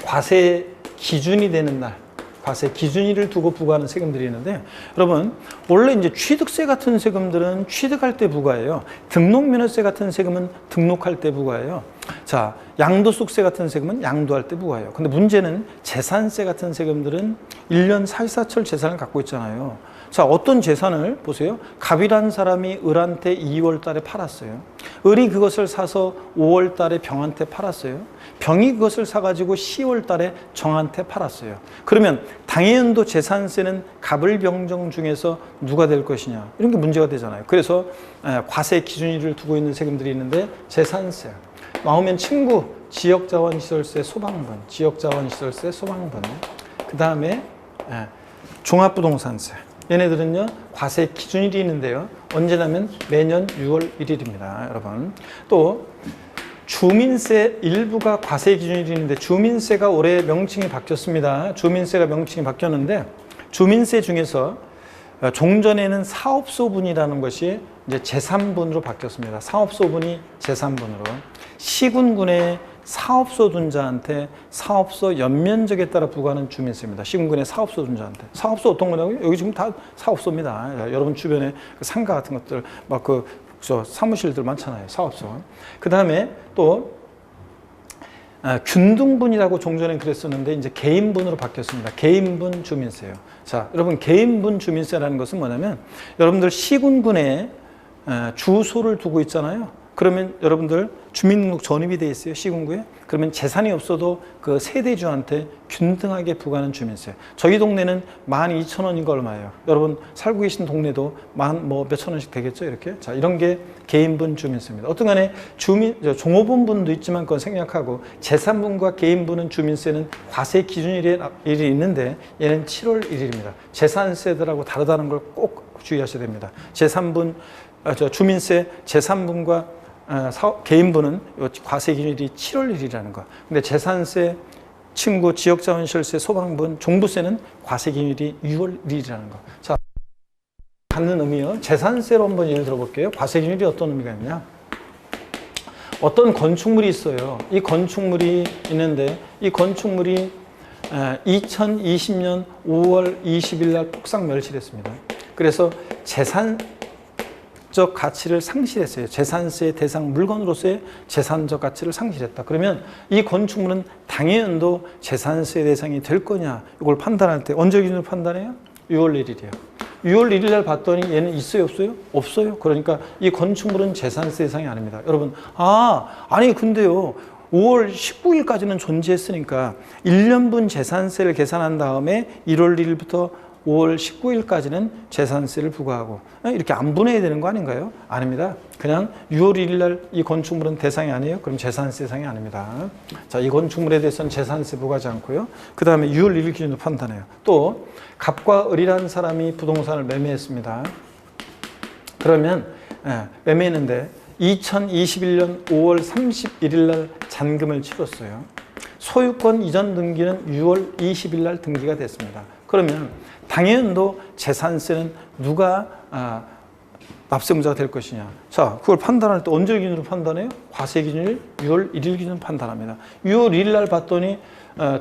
과세 기준이 되는 날, 과세 기준일을 두고 부과하는 세금들이 있는데 여러분 원래 이제 취득세 같은 세금들은 취득할 때 부과해요. 등록면허세 같은 세금은 등록할 때 부과해요. 자, 양도소득세 같은 세금은 양도할 때 부과해요. 근데 문제는 재산세 같은 세금들은 1년 사시사철 재산을 갖고 있잖아요. 자, 어떤 재산을 보세요. 갑이라는 사람이 을한테 2월 달에 팔았어요. 을이 그것을 사서 5월 달에 병한테 팔았어요. 병이 그것을 사가지고 10월 달에 정한테 팔았어요. 그러면 당해연도 재산세는 갑을병정 중에서 누가 될 것이냐. 이런 게 문제가 되잖아요. 그래서 과세 기준일을 두고 있는 세금들이 있는데 재산세. 나오면 친구, 지역자원시설세 소방분, 지역자원시설세 소방분. 그 다음에 종합부동산세. 얘네들은요 과세 기준일이 있는데요. 언제냐면 매년 6월 1일입니다. 여러분. 또 주민세 일부가 과세 기준일이 있는데 주민세가 올해 명칭이 바뀌었습니다. 주민세가 명칭이 바뀌었는데 주민세 중에서 종전에는 사업소분이라는 것이 이제 제3분으로 바뀌었습니다. 사업소분이 제3분으로. 시군군의 사업소 둔자한테 사업소 연면적에 따라 부과하는 주민세입니다. 시군군의 사업소 둔자한테. 사업소 어떤 거냐고요? 여기 지금 다 사업소입니다. 여러분 주변에 그 상가 같은 것들, 막 사무실들 많잖아요. 사업소. 그 다음에 또 균등분이라고 종전에 그랬었는데 이제 개인분으로 바뀌었습니다. 개인분 주민세요. 자, 여러분 개인분 주민세라는 것은 뭐냐면 여러분들 시군군에 주소를 두고 있잖아요. 그러면 여러분들 주민등록 전입이 돼 있어요. 시군구에. 그러면 재산이 없어도 그 세대주한테 균등하게 부과하는 주민세. 저희 동네는 12,000원인가 얼마예요. 여러분 살고 계신 동네도 몇천 원씩 되겠죠. 이렇게. 자, 이런 게 개인분 주민세입니다. 어떤 간에 종업원분도 있지만 그건 생략하고 재산분과 개인분은 주민세는 과세 기준일이 있는데 얘는 7월 1일입니다. 재산세들하고 다르다는 걸 꼭 주의하셔야 됩니다. 주민세 재산분과 개인분은 과세 기준일이 7월 1일이라는 거. 근데 재산세, 친구, 지역자원시설세, 소방분, 종부세는 과세 기준일이 6월 1일이라는 거. 자, 갖는 의미요. 재산세로 한번 예를 들어볼게요. 과세 기준일이 어떤 의미가 있냐? 어떤 건축물이 있어요. 이 건축물이 있는데 이 건축물이 2020년 5월 20일 날 폭삭 멸실했습니다. 그래서 재산적 가치를 상실했어요. 재산세 대상 물건으로서의 재산적 가치를 상실했다. 그러면 이 건축물은 당연도 재산세 대상이 될 거냐 이걸 판단할 때 언제 기준으로 판단해요? 6월 1일이에요. 6월 1일 날 봤더니 얘는 있어요 없어요? 없어요. 그러니까 이 건축물은 재산세 대상이 아닙니다. 여러분 아니 근데요 5월 19일까지는 존재했으니까 1년분 재산세를 계산한 다음에 1월 1일부터 5월 19일까지는 재산세를 부과하고 이렇게 안 분해야 되는 거 아닌가요? 아닙니다. 그냥 6월 1일 날 이 건축물은 대상이 아니에요? 그럼 재산세 대상이 아닙니다. 자, 이 건축물에 대해서는 재산세 부과하지 않고요. 그 다음에 6월 1일 기준으로 판단해요. 또 갑과 을이라는 사람이 부동산을 매매했습니다. 그러면 매매했는데 2021년 5월 31일 날 잔금을 치렀어요. 소유권 이전 등기는 6월 20일 날 등기가 됐습니다. 그러면 당연도 재산세는 누가 납세무자가 될 것이냐. 자, 그걸 판단할 때 언제 기준으로 판단해요? 과세 기준일 6월 1일 기준으로 판단합니다. 6월 1일 날 봤더니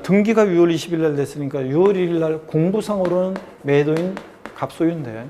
등기가 6월 20일 날 됐으니까 6월 1일 날 공부상으로는 매도인 갑소유인데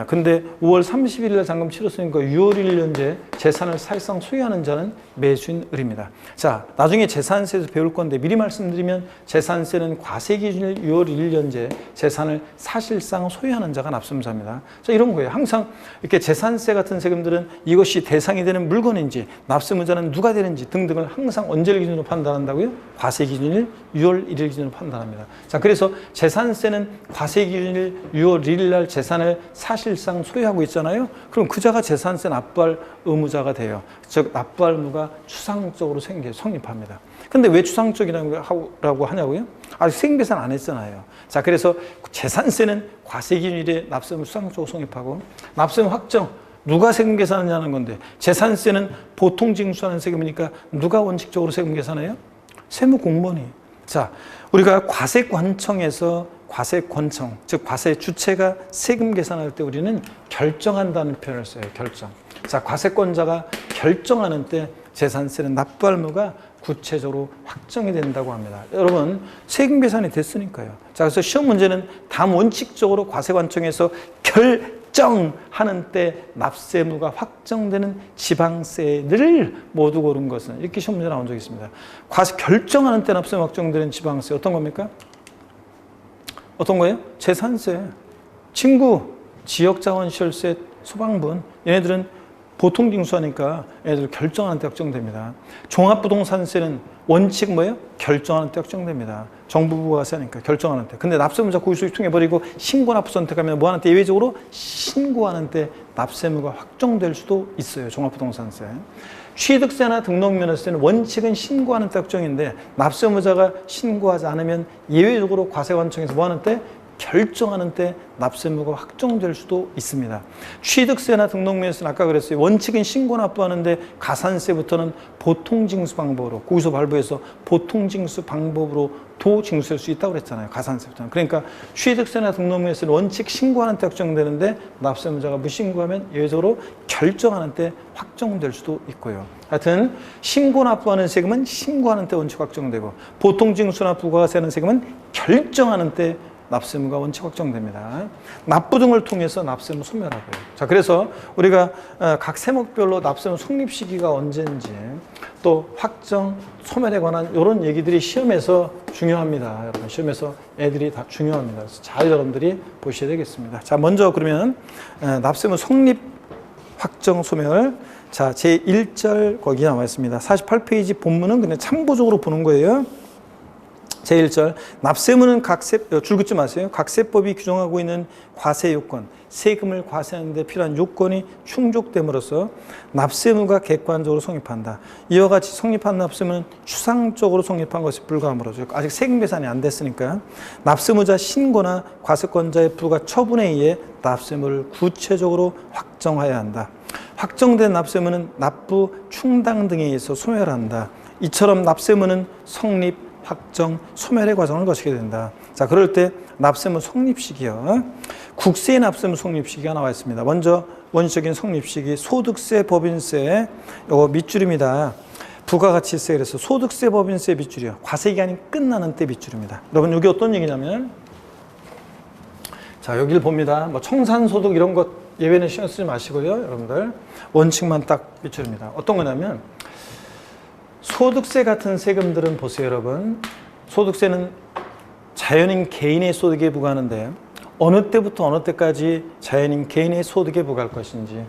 근데 5월 30일 날 잔금 치렀으니까 6월 1일 현재 재산을 사실상 소유하는 자는 매수인 을입니다. 자, 나중에 재산세에서 배울 건데 미리 말씀드리면 재산세는 과세 기준일 6월 1일 현재 재산을 사실상 소유하는 자가 납세무자입니다. 자, 이런 거예요. 항상 이렇게 재산세 같은 세금들은 이것이 대상이 되는 물건인지 납세무자는 누가 되는지 등등을 항상 언제를 기준으로 판단한다고요? 과세 기준일 6월 1일 기준으로 판단합니다. 자, 그래서 재산세는 과세 기준일 6월 1일 날 재산을 사실상 소유하고 있잖아요. 그럼 그 자가 재산세 납부할 의무자가 돼요. 즉 납부할 의무가 추상적으로 성립합니다. 근데 왜 추상적이라고 하냐고요? 아직 세금계산 안 했잖아요. 자, 그래서 재산세는 과세 기준일에 납세의무 추상적으로 성립하고 납세의무 확정 누가 세금 계산하냐는 건데 재산세는 보통 징수하는 세금이니까 누가 원칙적으로 세금 계산해요? 세무공무원이. 자, 우리가 과세관청에서 과세권청, 즉 과세 주체가 세금 계산할 때 우리는 결정한다는 표현을 써요. 결정. 자, 과세권자가 결정하는 때 재산세는 납부할 의무가 구체적으로 확정이 된다고 합니다. 여러분, 세금 계산이 됐으니까요. 자, 그래서 시험 문제는 다음 원칙적으로 과세관청에서 결정하는 때 납세무가 확정되는 지방세를 모두 고른 것은 이렇게 시험 문제 나온 적이 있습니다. 결정하는 때 납세무 확정되는 지방세 어떤 겁니까? 어떤 거예요? 재산세, 친구, 지역자원시설세, 소방분 얘네들은 보통 징수하니까 얘네들 결정하는 때 확정됩니다. 종합부동산세는 원칙 뭐예요? 결정하는 때 확정됩니다. 정부 부가세니까 결정하는 때. 근데 납세무자 고의소유 통해버리고 신고납부 선택하면 뭐 하는 때 예외적으로 신고하는 때 납세무가 확정될 수도 있어요. 종합부동산세. 취득세나 등록면허세는 원칙은 신고하는 때 확정인데 납세무자가 신고하지 않으면 예외적으로 과세관청에서 뭐 하는 때? 결정하는 때 납세무가 확정될 수도 있습니다. 취득세나 등록면허세는 아까 그랬어요. 원칙은 신고 납부하는데 가산세부터는 보통징수 방법으로 고의소 발부해서 보통징수 방법으로 도 징수할 수 있다고 그랬잖아요. 가산세부터는. 그러니까 취득세나 등록면허세는 원칙 신고하는 때 확정되는데 납세무자가 무신고하면 예외적으로 결정하는 때 확정될 수도 있고요. 하여튼 신고 납부하는 세금은 신고하는 때 원칙 확정되고 보통징수나 부가세하는 세금은 결정하는 때 납세무가 원칙 확정됩니다. 납부 등을 통해서 납세무 소멸하고요. 자, 그래서 우리가 각 세목별로 납세무 성립 시기가 언제인지 또 확정, 소멸에 관한 이런 얘기들이 시험에서 중요합니다. 여러분 시험에서 애들이 다 중요합니다. 그래서 잘 여러분들이 보셔야 되겠습니다. 자, 먼저 그러면 납세무 성립, 확정, 소멸. 자, 제1절 거기 나와 있습니다. 48페이지 본문은 그냥 참고적으로 보는 거예요. 제1절, 납세무는 줄 긋지 마세요. 각세법이 규정하고 있는 과세 요건, 세금을 과세하는 데 필요한 요건이 충족됨으로써 납세무가 객관적으로 성립한다. 이와 같이 성립한 납세무는 추상적으로 성립한 것에 불과하므로, 아직 세금 계산이 안 됐으니까 납세무자 신고나 과세권자의 부가 처분에 의해 납세무를 구체적으로 확정해야 한다. 확정된 납세무는 납부, 충당 등에 의해서 소멸한다. 이처럼 납세무는 성립, 확정, 소멸의 과정을 거치게 된다. 자, 그럴 때 납세무 성립시기요. 국세의 납세무 성립시기가 나와 있습니다. 먼저 원칙적인 성립시기, 소득세, 법인세, 요거 밑줄입니다. 부가가치세, 그래서 소득세, 법인세 밑줄이요. 과세기간이 끝나는 때 밑줄입니다. 여러분, 여기 어떤 얘기냐면, 자, 여기를 봅니다. 뭐 청산소득 이런 것 예외는 신경 쓰지 마시고요. 여러분들, 원칙만 딱 밑줄입니다. 어떤 거냐면, 소득세 같은 세금들은 보세요, 여러분. 소득세는 자연인 개인의 소득에 부과하는데 어느 때부터 어느 때까지 자연인 개인의 소득에 부과할 것인지,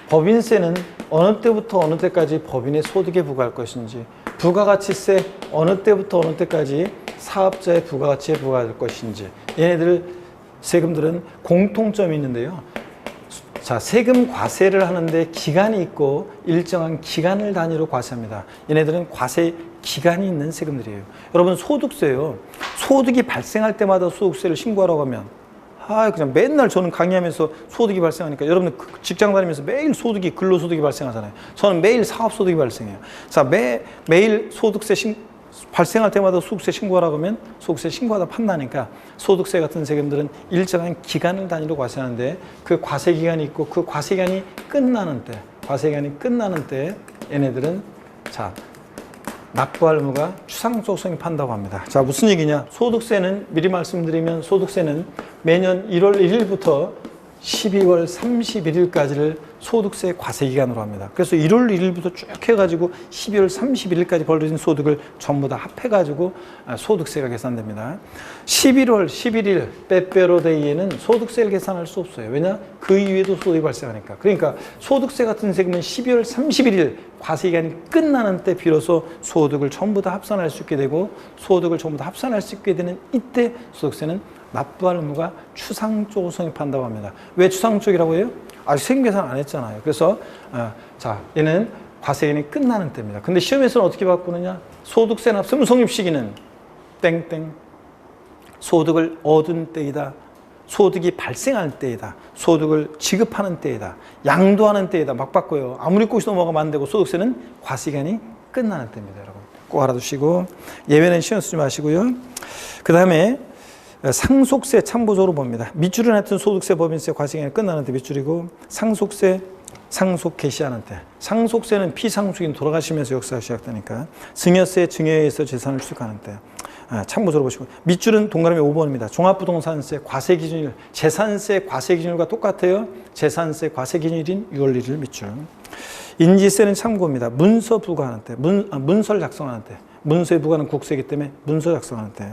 법인세는 어느 때부터 어느 때까지 법인의 소득에 부과할 것인지, 부가가치세 어느 때부터 어느 때까지 사업자의 부가가치에 부과할 것인지, 얘네들 세금들은 공통점이 있는데요. 자, 세금 과세를 하는데 기간이 있고 일정한 기간을 단위로 과세합니다. 얘네들은 과세 기간이 있는 세금들이에요. 여러분, 소득세요. 소득이 발생할 때마다 소득세를 신고하라고 하면, 그냥 맨날 저는 강의하면서 소득이 발생하니까 여러분들 직장 다니면서 매일 소득이, 근로소득이 발생하잖아요. 저는 매일 사업소득이 발생해요. 자, 매일 소득세 발생할 때마다 소득세 신고하라고 하면 소득세 신고하다 판다니까 소득세 같은 세금들은 일정한 기간을 단위로 과세하는데 그 과세 기간이 있고 그 과세 기간이 끝나는 때 얘네들은 자, 납부할 의무가 추상적 성립한다고 합니다. 자, 무슨 얘기냐? 소득세는 미리 말씀드리면 소득세는 매년 1월 1일부터 12월 31일까지를 소득세 과세기간으로 합니다. 그래서 1월 1일부터 쭉 해가지고 12월 31일까지 벌어진 소득을 전부 다 합해가지고 소득세가 계산됩니다. 11월 11일 빼빼로데이에는 소득세를 계산할 수 없어요. 왜냐? 그 이후에도 소득이 발생하니까. 그러니까 소득세 같은 세금은 12월 31일 과세기간이 끝나는 때 비로소 소득을 전부 다 합산할 수 있게 되고, 소득을 전부 다 합산할 수 있게 되는 이때 소득세는 납부할 의무가 추상적으로 성립한다고 합니다. 왜 추상적이라고 해요? 아직 세금 계산 안 했잖아요. 그래서 자, 얘는 과세기간이 끝나는 때입니다. 근데 시험에서는 어떻게 바꾸느냐? 소득세 납세무 성립 시기는 땡땡, 소득을 얻은 때이다, 소득이 발생할 때이다, 소득을 지급하는 때이다, 양도하는 때이다, 막 바꿔요. 아무리 꼬시 넘어가면 안 되고 소득세는 과세기간이 끝나는 때입니다. 여러분 꼭 알아두시고, 예외는 신경 쓰지 마시고요. 그 다음에 상속세 참고적으로 봅니다. 밑줄은 하여튼 소득세, 법인세, 과세기간이 끝나는 때 밑줄이고, 상속세, 상속 개시하는 때. 상속세는 피상속인 돌아가시면서 역사가 시작되니까, 증여세, 증여에 의해서 재산을 취득하는 때. 참고적으로 보시고, 밑줄은 동그라미 5번입니다. 종합부동산세 과세기준일, 재산세 과세기준일과 똑같아요. 재산세 과세기준일인 6월 1일 밑줄. 인지세는 참고입니다. 문서 부과하는 때, 문서를 작성하는 때. 문서에 부과하는 국세이기 때문에 문서 작성하는 때.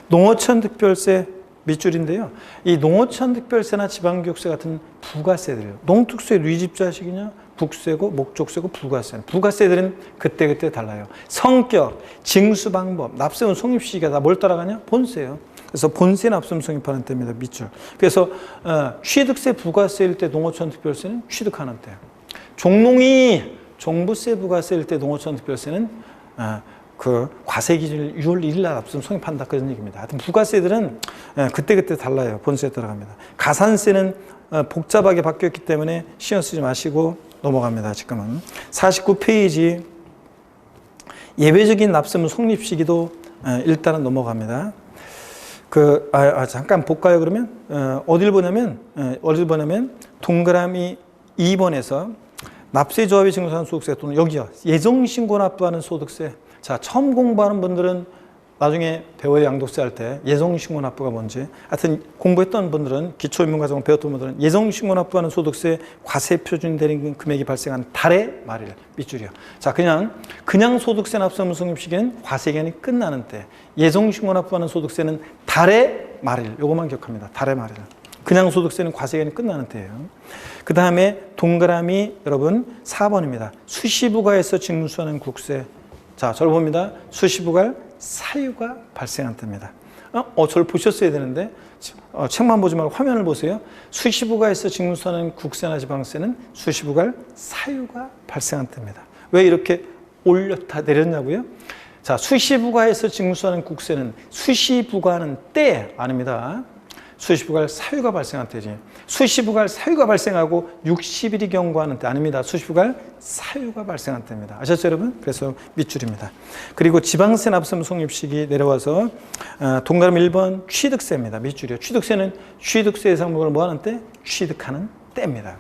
농어촌 특별세 밑줄인데요. 이 농어촌 특별세나 지방교육세 같은 부가세들이요. 농특세 누이집자식이냐, 국세고 목적세고 부가세. 부가세들은 그때그때 달라요. 성격, 징수 방법, 납세운 성립 시기가 다 뭘 따라가냐? 본세예요. 그래서 본세 납세운 성립하는 때입니다. 밑줄. 그래서 취득세 부가세일 때 농어촌 특별세는 취득하는 때. 종농이 종부세 부가세일 때 농어촌 특별세는 그 과세기준일 6월 1일 날 납세운 성립한다, 그런 얘기입니다. 하여튼 부가세들은 그때그때 달라요. 본세에 들어갑니다. 가산세는 복잡하게 바뀌었기 때문에 신경 쓰지 마시고 넘어갑니다. 지금은 49페이지 예외적인 납세무 성립 시기도 일단은 넘어갑니다. 잠깐 볼까요? 그러면 어딜 보냐면 동그라미 2번에서 납세조합이 증정한 소득세 또는 여기요, 예정신고 납부하는 소득세. 자, 처음 공부하는 분들은 나중에 배워야 양도세 할 때 예정신고납부가 뭔지. 하여튼 공부했던 분들은 기초인문과정을 배웠던 분들은 예정신고납부하는 소득세 과세 표준 대리금 금액이 발생한 달의 말일 밑줄이요. 자, 그냥 소득세 납세 의무 성립 시기는 과세 기간이 끝나는 때, 예정신고납부하는 소득세는 달의 말일. 요것만 기억합니다. 달의 말일. 그냥 소득세는 과세 기간이 끝나는 때예요. 그 다음에 동그라미 여러분 4번입니다. 수시부가에서 징수하는 국세. 자, 저를 봅니다. 수시부가 사유가 발생한 때입니다. 저를 보셨어야 되는데 책만 보지 말고 화면을 보세요. 수시부가에서 징수하는 국세나 지방세는 수시부가 사유가 발생한 때입니다. 왜 이렇게 올렸다 내렸냐고요? 자, 수시부가에서 징수하는 국세는 수시부가는 때 아닙니다. 수시부가 사유가 발생한 때지. 수시부가 사유가 발생하고 60일이 경과하는 때 아닙니다. 수시부가 사유가 발생한 때입니다. 아셨죠, 여러분? 그래서 밑줄입니다. 그리고 지방세 납세 의무 성립 시기 내려와서 동그라미 1번 취득세입니다. 밑줄이요. 취득세는 취득세 예상분을 뭐 하는 때? 취득하는 때입니다.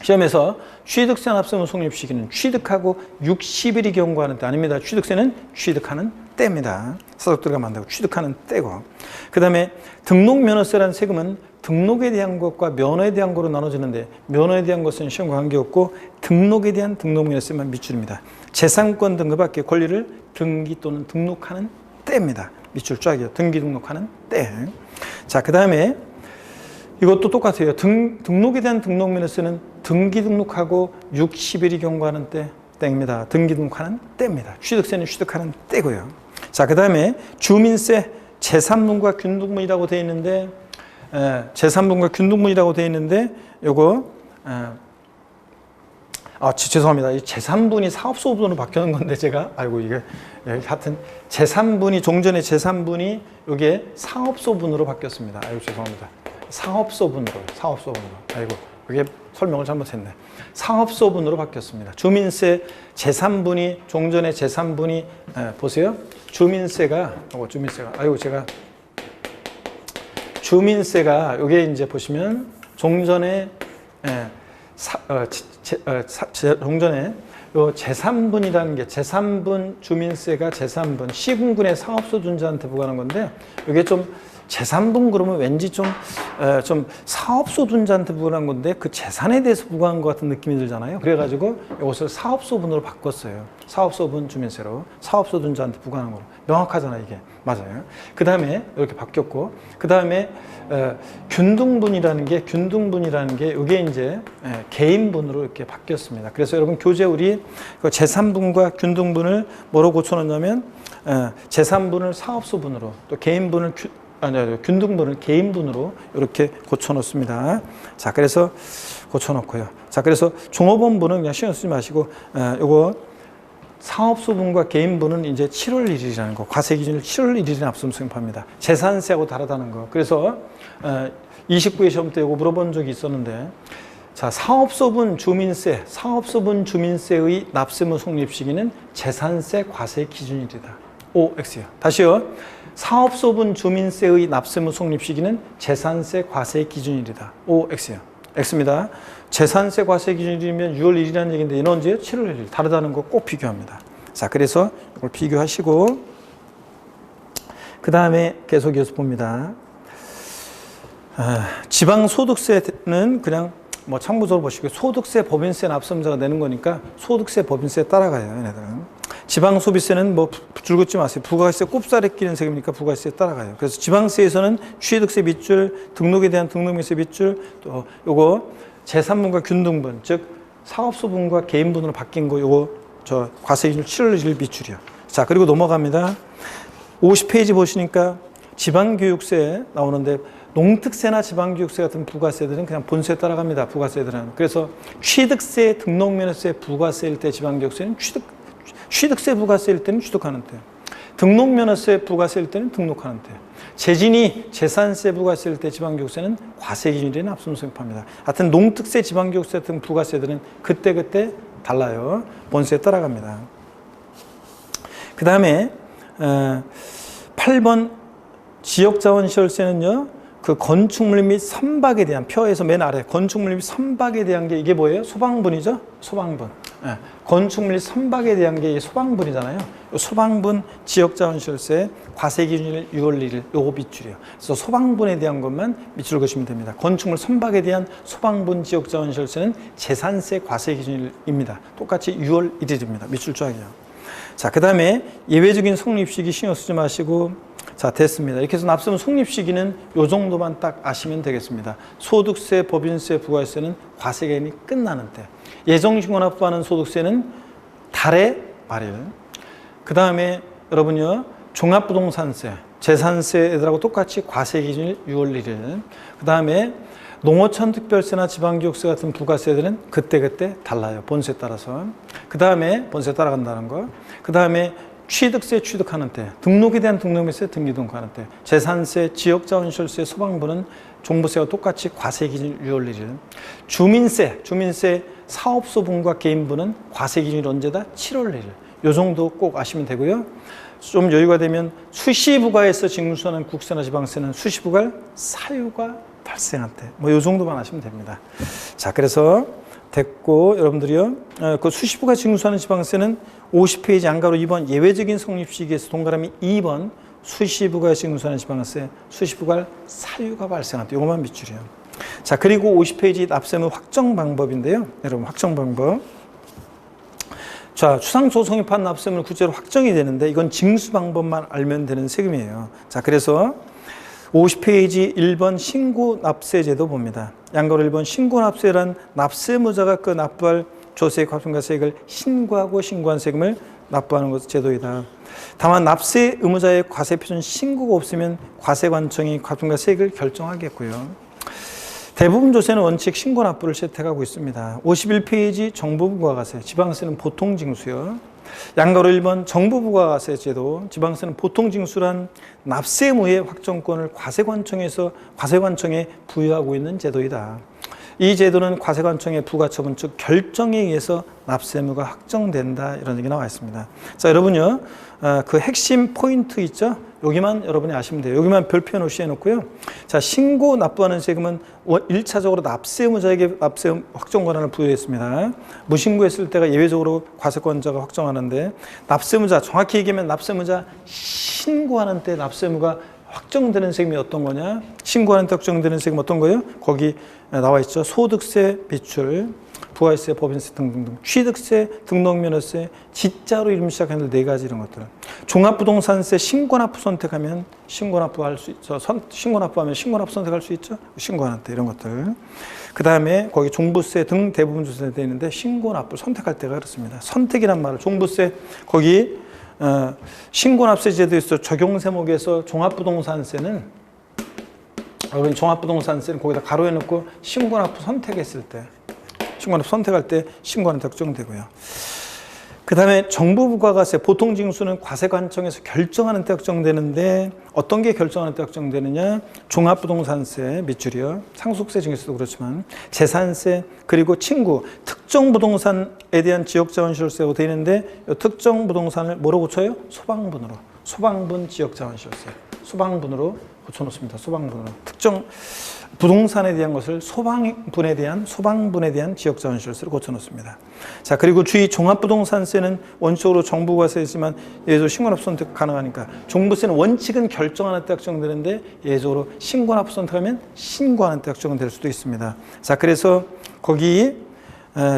시험에서 취득세 납세 의무 성립 시기는 취득하고 60일이 경과하는 때 아닙니다. 취득세는 취득하는 때입니다. 사적 들어가면 안 되고 취득하는 때고. 그 다음에 등록면허세라는 세금은 등록에 대한 것과 면허에 대한 거로 나눠지는데 면허에 대한 것은 시험과 관계없고 등록에 대한 등록면허세만 밑줄입니다. 재산권 등급받기 권리를 등기 또는 등록하는 때입니다. 밑줄 쫙이요. 등기 등록하는 때. 자, 그 다음에 이것도 똑같아요. 등록에 대한 등록면허세는 등기 등록하고 60일이 경과하는 때 땡입니다. 등기 등록하는 때입니다. 취득세는 취득하는 때고요. 자, 그 다음에 주민세 제3분과 균등분이라고 되어 있는데 제3분과 균등분이라고 되어 있는데 요거 죄송합니다. 이 제3분이 사업소분으로 바뀌는 건데 제가 이게 하여튼 제3분이 종전의 제3분이 이게 사업소분으로 바뀌었습니다. 죄송합니다. 사업소분으로. 이게 설명을 잘못했네. 사업소분으로 바뀌었습니다. 주민세 제3분이 종전의 제3분이 보세요. 주민세가 이게 이제 보시면 종전에 종전에 요 제3분이라는 게 제3분 주민세가 제3분 시군군의 사업소득자한테 부과하는 건데 이게 좀 제3분 그러면 왠지 좀 사업소득자한테 부과한 건데 그 재산에 대해서 부과한 것 같은 느낌이 들잖아요. 그래가지고 이것을 사업소분으로 바꿨어요. 사업소분 주민세로 사업소득자한테 부과하는 거로. 명확하잖아요, 이게. 맞아요. 그 다음에 이렇게 바뀌었고, 그 다음에 균등분이라는 게 이게 이제 개인분으로 이렇게 바뀌었습니다. 그래서 여러분 교재 우리 제3분과 균등분을 뭐로 고쳐놓냐면 제3분을 사업소분으로 또 개인분을 균등분을 개인분으로 이렇게 고쳐놓습니다. 자, 그래서 고쳐놓고요. 자, 그래서 종업원분은 그냥 신경 쓰지 마시고, 요거 사업소분과 개인분은 이제 7월 1일이라는 거, 과세 기준일 7월 1일에 납세의무 성립합니다. 재산세하고 다르다는 거. 그래서 29회 시험 때 이거 물어본 적이 있었는데, 자, 사업소분 주민세의 납세의무 성립 시기는 재산세 과세 기준일이다. OX요. 다시요. 사업소분 주민세의 납세의무 성립 시기는 재산세 과세 기준일이다. OX요. X입니다. 재산세 과세 기준일이면 6월 1일이라는 얘기인데 얘는 언제요? 7월 1일. 다르다는 거 꼭 비교합니다. 자, 그래서 이걸 비교하시고 그 다음에 계속 이어서 봅니다. 지방소득세는 그냥 뭐 참고적으로 보시고 소득세, 법인세, 납세의무자가 내는 거니까 소득세, 법인세 따라가요. 얘네들은. 지방소비세는 뭐 줄긋지 마세요. 부가세 꼽살에 끼는 세금이니까 부가세에 따라가요. 그래서 지방세에서는 취득세 밑줄, 등록에 대한 등록면세 밑줄, 또 요거 제3분과 균등분, 즉 사업소분과 개인분으로 바뀐 거 요거 저 과세 기준 7월 1일 밑줄이요. 자, 그리고 넘어갑니다. 50페이지 보시니까 지방교육세 나오는데 농특세나 지방교육세 같은 부가세들은 그냥 본세에 따라갑니다. 부가세들은. 그래서 취득세, 등록면허세, 부가세일 때 지방교육세는 취득세 부가세일 때는 취득하는 때, 등록면허세 부가세일 때는 등록하는 때, 재진이 재산세 부가세일 때 지방교육세는 과세 기준일에 납세의무 성립합니다. 하여튼 농특세, 지방교육세 등 부가세들은 그때그때 달라요. 본세에 따라갑니다. 그 다음에 8번 지역자원시설세는요. 그 건축물 및 선박에 대한 표에서 맨 아래 건축물 및 선박에 대한 게 이게 뭐예요? 소방분이죠? 소방분. 건축 및 선박에 대한 게 소방분이잖아요. 소방분 지역자원시설세 과세기준일 6월 1일 요거 밑줄이에요. 그래서 소방분에 대한 것만 밑줄 그시면 됩니다. 건축물 선박에 대한 소방분 지역자원시설세는 재산세 과세기준일입니다. 똑같이 6월 1일입니다. 밑줄 쫙이요. 자, 그 다음에 예외적인 성립시기 신경 쓰지 마시고, 자, 됐습니다. 이렇게 해서 납세무 성립시기는 요 정도만 딱 아시면 되겠습니다. 소득세, 법인세, 부가세는 과세기간이 끝나는 때. 예정신고 납부하는 소득세는 달의 말일. 그 다음에 여러분요, 종합부동산세, 재산세 애들하고 똑같이 과세기준일 6월 1일. 그 다음에 농어촌 특별세나 지방기업세 같은 부가세들은 그때그때 달라요. 본세에 따라서. 그 다음에 본세에 따라간다는 거. 그 다음에 취득세 취득하는 때, 등록에 대한 등록세 등기등록하는 때, 재산세, 지역자원시설세, 소방부는 종부세와 똑같이 과세기준 6월 1일. 주민세 사업소분과 개인부는 과세기준이 언제다? 7월 1일. 요 정도 꼭 아시면 되고요. 좀 여유가 되면 수시부가에서 징수하는 국세나 지방세는 수시부가 사유가 발생할 때, 뭐 요 정도만 아시면 됩니다. 자, 그래서 됐고, 여러분들이요, 그 수시부가 징수하는 지방세는 50페이지 안가로 2번 예외적인 성립시기에서 동그라미 2번 수시부가 징수하는 지방세, 수시부가 사유가 발생할 때, 요것만 밑줄이에요. 자, 그리고 50페이지 납세무 확정 방법인데요. 여러분, 확정 방법. 자, 추상조성입한 납세무는 구체로 확정이 되는데, 이건 징수 방법만 알면 되는 세금이에요. 자, 그래서 50페이지 1번 신고납세제도 봅니다. 양가로 1번 신고납세란 납세무자가 그 납부할 조세, 과세액을 신고하고 신고한 세금을 납부하는 것 제도이다. 다만 납세 의무자의 과세 표준 신고가 없으면 과세관청이 과세액을 결정하겠고요. 대부분 조세는 원칙 신고 납부를 채택하고 있습니다. 51페이지 정부부가가세, 지방세는 보통징수요. 양가로 1번 정부부가가세 제도, 지방세는 보통징수란 납세 의무의 확정권을 과세관청에 부여하고 있는 제도이다. 이 제도는 과세관청의 부가처분 즉 결정에 의해서 납세무가 확정된다, 이런 얘기 나와 있습니다. 자, 여러분요, 그 핵심 포인트 있죠? 여기만 여러분이 아시면 돼요. 여기만 별표 놓으시해 놓고요. 자, 신고 납부하는 세금은 1차적으로 납세무자에게 납세 확정 권한을 부여했습니다. 무신고했을 때가 예외적으로 과세권자가 확정하는데, 납세무자, 정확히 얘기하면 납세무자 신고하는 때 납세무가 확정되는 세금이 어떤 거냐? 신고하는 때 확정되는 세금 어떤 거예요? 거기 나와 있죠. 소득세 비출, 부가세, 법인세 등등등, 취득세, 등록면허세, 지자로 이름 시작하는 4가지 이런 것들. 종합부동산세 신고납부 선택하면 신고납부 할 수 있죠. 신고납부하면 신고납부 선택할 수 있죠. 신고하는 때 이런 것들. 그 다음에 거기 종부세 등 대부분 조세가 되어 있는데 신고납부 선택할 때가 그렇습니다. 선택이란 말을 종부세 거기 신고납세 제도에서 적용 세목에서 종합부동산세는 거기다 가로해 놓고 신고납부 선택했을 때, 신고납부 선택할 때 신고하는 데 적용되고요. 그 다음에 정부부가가세 보통징수는 과세관청에서 결정하는 때 확정되는데, 어떤 게 결정하는 때 확정되느냐? 종합부동산세 밑줄이요. 상속세 중에서도 그렇지만 재산세, 그리고 친구, 특정 부동산에 대한 지역자원시설세가 되어 있는데, 이 특정 부동산을 뭐로 고쳐요? 소방분으로. 소방분 지역자원시설세. 소방분으로 고쳐놓습니다. 소방분으로. 특정 부동산에 대한 것을 소방분에 대한 지역자원시설세로 고쳐놓습니다. 자, 그리고 주의 종합부동산세는 원칙적으로 정부가세지만 예외적으로 신고납부 선택 가능하니까, 종부세는 원칙은 결정하는 때 확정되는데 예외적으로 신고납부 선택하면 신고하는 때 확정될 수도 있습니다. 자, 그래서 거기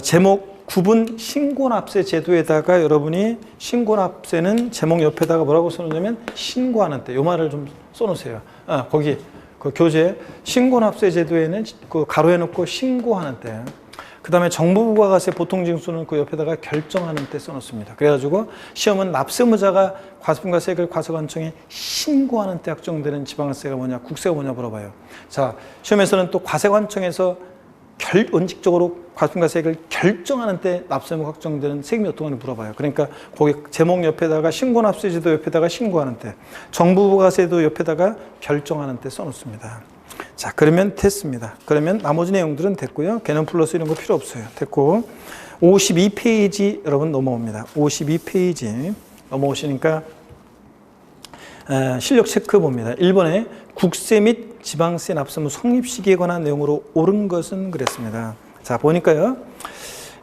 제목 9분 신고납세 제도에다가 여러분이 신고납세는 제목 옆에다가 뭐라고 써놓냐면 신고하는 때, 요 말을 좀 써놓으세요. 거기 그 교재 신고납세 제도에는 그 가로해 놓고 신고하는 때, 그 다음에 정부부가가세 보통징수는 그 옆에다가 결정하는 때 써놓습니다. 그래가지고 시험은 납세무자가 과세분과세액을 과세관청에 신고하는 때 확정되는 지방세가 뭐냐, 국세가 뭐냐 물어봐요. 자, 시험에서는 또 과세관청에서 원칙적으로 과세분과세액을 결정하는 때 납세무 확정되는 세금이 어떤 건지 물어봐요. 그러니까 거기 제목 옆에다가 신고납세제도 옆에다가 신고하는 때, 정부부가세도 옆에다가 결정하는 때 써놓습니다. 자, 그러면 됐습니다. 그러면 나머지 내용들은 됐고요. 개념 플러스 이런 거 필요 없어요. 됐고 52페이지 여러분 넘어옵니다. 52페이지 넘어오시니까 실력 체크 봅니다. 1번에 국세 및 지방세 납세무 성립 시기에 관한 내용으로 옳은 것은 그랬습니다. 자, 보니까요.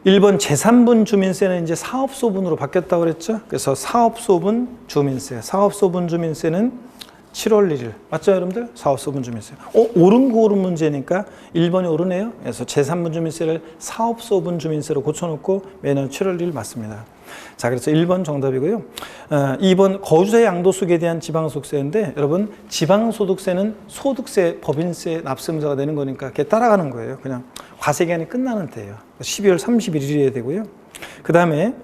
1번 제3분 주민세는 이제 사업소분으로 바뀌었다고 그랬죠. 그래서 사업소분 주민세, 사업소분 주민세는 7월 1일. 맞죠, 여러분들? 사업소분 주민세. 옳은 거 옳은 문제니까 1번이 옳으네요. 그래서 제3분 주민세를 사업소분 주민세로 고쳐놓고 매년 7월 1일 맞습니다. 자, 그래서 1번 정답이고요. 2번 거주자 양도소득에 대한 지방소득세인데, 여러분, 지방소득세는 소득세, 법인세 납세문자가 되는 거니까 그게 따라가는 거예요. 그냥 과세기한이 끝나는 때예요. 12월 31일이어야 되고요. 그 다음에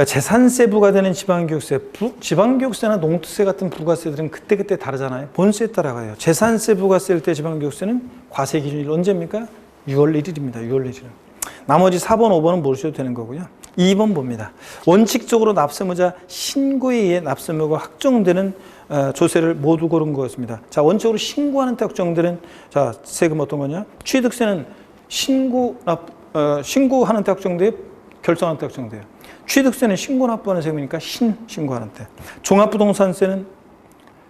재산세 부과되는 지방교육세, 지방교육세나 농특세 같은 부가세들은 그때그때 다르잖아요. 본세에 따라가요. 재산세 부과세일 때 지방교육세는 과세 기준일 언제입니까? 6월 1일입니다. 6월 1일. 나머지 4번, 5번은 모르셔도 되는 거고요. 2번 봅니다. 원칙적으로 납세무자 신고에 의해 납세무가 확정되는 조세를 모두 고른 거였습니다. 자, 원칙적으로 신고하는 때 확정되는 자 세금 어떤 거냐? 취득세는 신고하는 때 확정돼요. 결정하는 때 확정돼요. 취득세는 신고 납부하는 세금이니까 신고하는 때. 종합부동산세는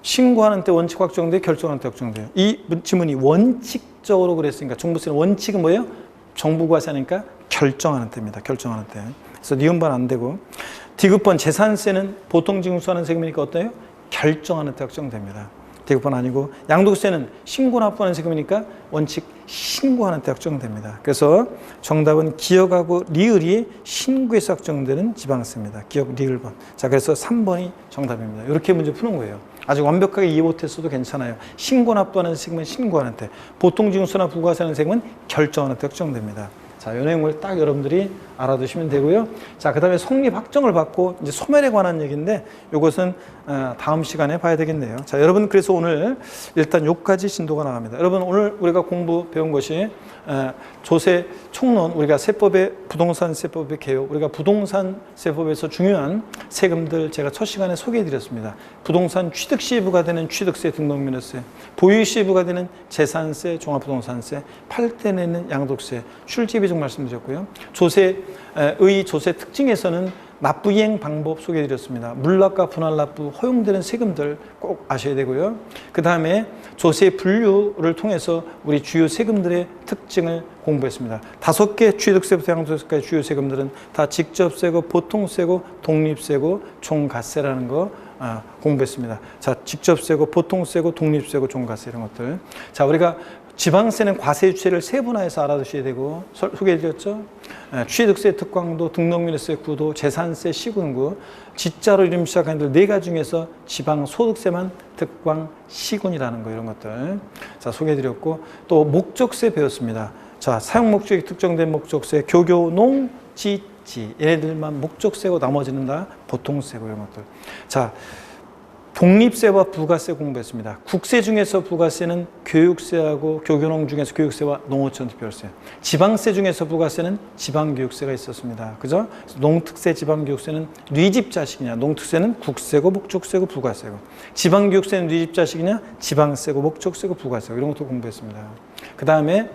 신고하는 때 원칙 확정돼요. 결정하는 때 확정돼요. 이 지문이 원칙적으로 그랬으니까 종부세는 원칙은 뭐예요? 정부가 하니까 결정하는 때입니다. 결정하는 때. 그래서 니은반 안 되고. 디귿번 재산세는 보통 징수하는 세금이니까 어때요? 결정하는 때 확정됩니다. 디귿번 아니고. 양도세는 신고 납부하는 세금이니까 원칙 신고하는 때 확정됩니다. 그래서 정답은 기억하고 리을이 신고에서 확정되는 지방세입니다. 기억 리을번. 자, 그래서 3번이 정답입니다. 이렇게 문제 푸는 거예요. 아직 완벽하게 이해 못했어도 괜찮아요. 신고 납부하는 세금은 신고하는 때, 보통 징수나 부가세하는 세금은 결정하는 때 확정됩니다. 자, 이 내용을 딱 여러분들이 알아두시면 되고요. 자, 그 다음에 성립 확정을 받고 이제 소멸에 관한 얘기인데 이것은 다음 시간에 봐야 되겠네요. 자, 여러분 그래서 오늘 일단 여기까지 진도가 나갑니다. 여러분 오늘 우리가 배운 것이 조세 총론, 우리가 세법의 부동산 세법의 개요, 우리가 부동산 세법에서 중요한 세금들 제가 첫 시간에 소개해 드렸습니다. 부동산 취득 시에 부과되는 취득세, 등록면허세, 보유 시에 부과되는 재산세, 종합부동산세, 팔 때 내는 양도세, 출지 비중 말씀드렸고요. 조세의 조세 특징에서는 납부 이행 방법 소개해 드렸습니다. 물납과 분할 납부 허용되는 세금들 꼭 아셔야 되고요. 그 다음에 조세 분류를 통해서 우리 주요 세금들의 특징을 공부했습니다. 5개 취득세부터 양도세까지 주요 세금들은 다 직접세고 보통세고 독립세고 종가세라는 거 공부했습니다. 자, 직접세고 보통세고 독립세고 종가세 이런 것들. 자, 우리가 지방세는 과세 유체를 세분화해서 알아두셔야 되고 소개해드렸죠. 취득세 특광도, 등록면허세 구도, 재산세 시군구, 지자로 이름 시작하는 4가지 중에서 지방소득세만 특광 시군이라는 거 이런 것들 자 소개해드렸고 또 목적세 배웠습니다. 자, 사용 목적이 특정된 목적세, 교교, 농, 지지 얘네들만 목적세고 나머지는 다 보통세고 이런 것들. 자, 독립세와 부가세 공부했습니다. 국세 중에서 부가세는 교육세하고 교교농 중에서 교육세와 농어촌 특별세. 지방세 중에서 부가세는 지방교육세가 있었습니다. 그죠? 농특세, 지방교육세는 뉘집 자식이냐? 농특세는 국세고 목적세고 부가세고. 지방교육세는 뉘집 자식이냐? 지방세고 목적세고 부가세고. 이런 것도 공부했습니다. 그 다음에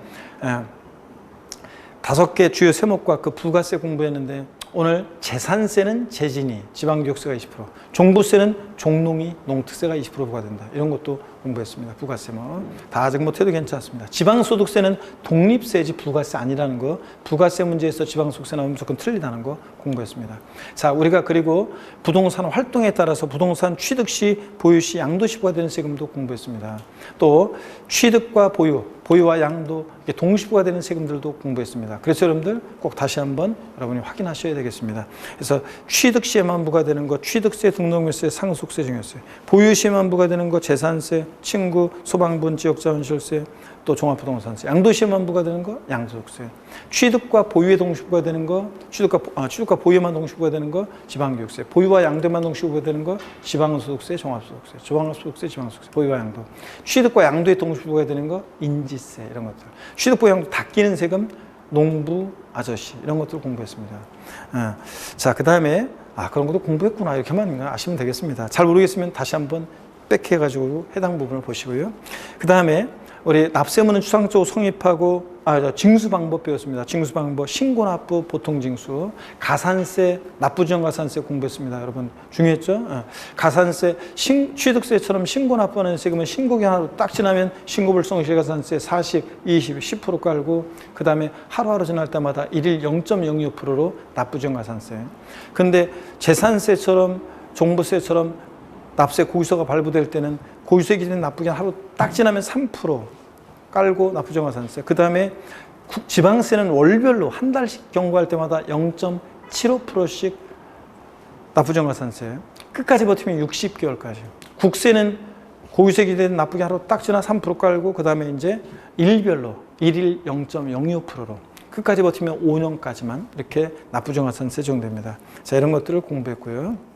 5개 주요 세목과 그 부가세 공부했는데 오늘 재산세는 재진이, 지방교육세가 20%, 종부세는 종농이, 농특세가 20% 부과된다. 이런 것도 공부했습니다. 부가세 다 아직 못해도 괜찮습니다. 지방소득세는 독립세지 부가세 아니라는 거, 부가세 문제에서 지방소득세 나오면 무조건 틀리다는 거 공부했습니다. 자, 우리가 그리고 부동산 활동에 따라서 부동산 취득 시, 보유 시, 양도 시 부과되는 세금도 공부했습니다. 또 취득과 보유와 양도 동시 부과되는 세금들도 공부했습니다. 그래서 여러분들 꼭 다시 한번 여러분이 확인하셔야 되겠습니다. 그래서 취득 시에만 부과되는 거 취득세, 등록물세, 상속세, 증여세, 보유 시에만 부과되는 거 재산세, 친구, 소방분, 지역자원시설세, 또 종합부동산세, 양도 시에만 부과되는 거 양도소득세, 취득과 보유에 동시 부과되는 거 취득과 보유에만 동시 부과되는 거 지방교육세, 보유와 양도에만 동시 부과되는 거 지방소득세, 종합소득세, 종합소득세, 지방소득세, 보유와 양도, 취득과 양도에 동시 부과되는 거 인지세 이런 것들, 취득, 보유, 양도 다 끼는 세금 농부 아저씨 이런 것들을 공부했습니다. 자, 그 다음에 그런 것도 공부했구나 이렇게만 아시면 되겠습니다. 잘 모르겠으면 다시 한번 백해가지고 해당 부분을 보시고요. 그 다음에 우리 납세문은 추상적으로 성립하고 징수 방법 배웠습니다. 징수 방법, 신고 납부, 보통 징수, 가산세, 납부지원 가산세 공부했습니다. 여러분 중요했죠? 가산세, 취득세처럼 신고 납부하는 세금은 신고기 하나로 딱 지나면 신고불성 실가산세 40, 20, 10% 깔고 그 다음에 하루하루 지날 때마다 일일 0.02%로 납부지원 가산세. 근데 재산세처럼 종부세처럼 납세 고유서가 발부될 때는 고유세 기준에 납부기 하루 딱 지나면 3% 깔고 납부정가산세. 그 다음에 지방세는 월별로 한 달씩 경고할 때마다 0.75%씩 납부정가산세. 끝까지 버티면 60개월까지. 국세는 고유세 기준에 납부기 하루 딱 지나 3% 깔고 그 다음에 이제 일별로 일일 0.02%로 끝까지 버티면 5년까지만 이렇게 납부정가산세 적용됩니다. 자, 이런 것들을 공부했고요.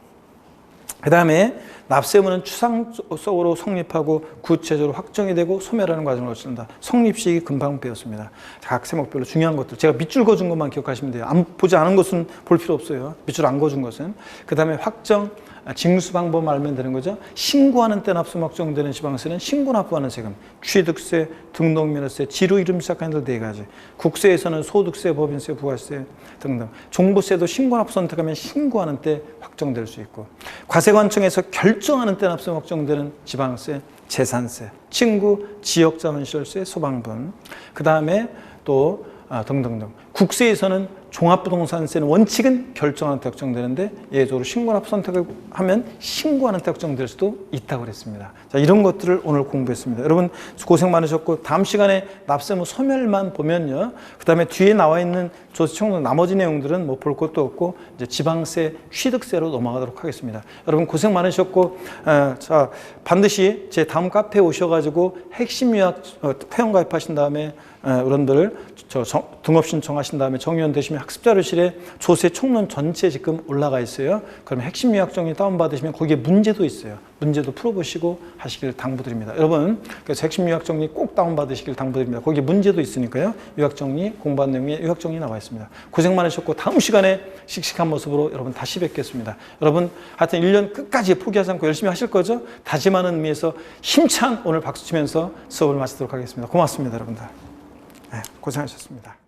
그 다음에 납세문은 추상적으로 성립하고 구체적으로 확정이 되고 소멸하는 과정을 거친다. 성립식이 금방 배웠습니다. 각 세목별로 중요한 것들. 제가 밑줄 그어준 것만 기억하시면 돼요. 보지 않은 것은 볼 필요 없어요. 밑줄 안 그어준 것은. 그 다음에 확정, 징수 방법 알면 되는 거죠. 신고하는 때 납품 확정되는 지방세는 신고 납부하는 세금, 취득세, 등록면허세, 지루 이름 시작하는 데 4가지. 국세에서는 소득세, 법인세, 부가세 등등. 종부세도 신고 납부 선택하면 신고하는 때 확정될 수 있고, 과세관청에서 결정하는 때 납품 확정되는 지방세, 재산세, 친구, 지역자원시설세, 소방분. 그 다음에 또 등등등. 국세에서는 종합부동산세는 원칙은 결정하는 때 확정되는데 예외적으로 신고납부 선택을 하면 신고하는 때 확정될 수도 있다고 그랬습니다. 자, 이런 것들을 오늘 공부했습니다. 여러분 고생 많으셨고 다음 시간에 납세무 소멸만 보면요. 그 다음에 뒤에 나와 있는 조세청론 나머지 내용들은 뭐 볼 것도 없고 이제 지방세, 취득세로 넘어가도록 하겠습니다. 여러분 고생 많으셨고 자, 반드시 제 다음 카페에 오셔가지고 핵심 요약 회원 가입하신 다음에 여러분들 등업 신청하신 다음에 정의원 되시면 학습자료실에 조세 총론 전체 지금 올라가 있어요. 그러면 핵심 요약 정리 다운받으시면 거기에 문제도 있어요. 문제도 풀어보시고 하시길 당부드립니다. 여러분 그래서 핵심 요약 정리 꼭 다운받으시길 당부드립니다. 거기에 문제도 있으니까요. 요약 정리 공부한 내용에 요약 정리 나와 있습니다. 고생 많으셨고 다음 시간에 씩씩한 모습으로 여러분 다시 뵙겠습니다. 여러분 하여튼 1년 끝까지 포기하지 않고 열심히 하실 거죠? 다짐하는 의미에서 힘찬 오늘 박수 치면서 수업을 마치도록 하겠습니다. 고맙습니다, 여러분들. 네, 고생하셨습니다.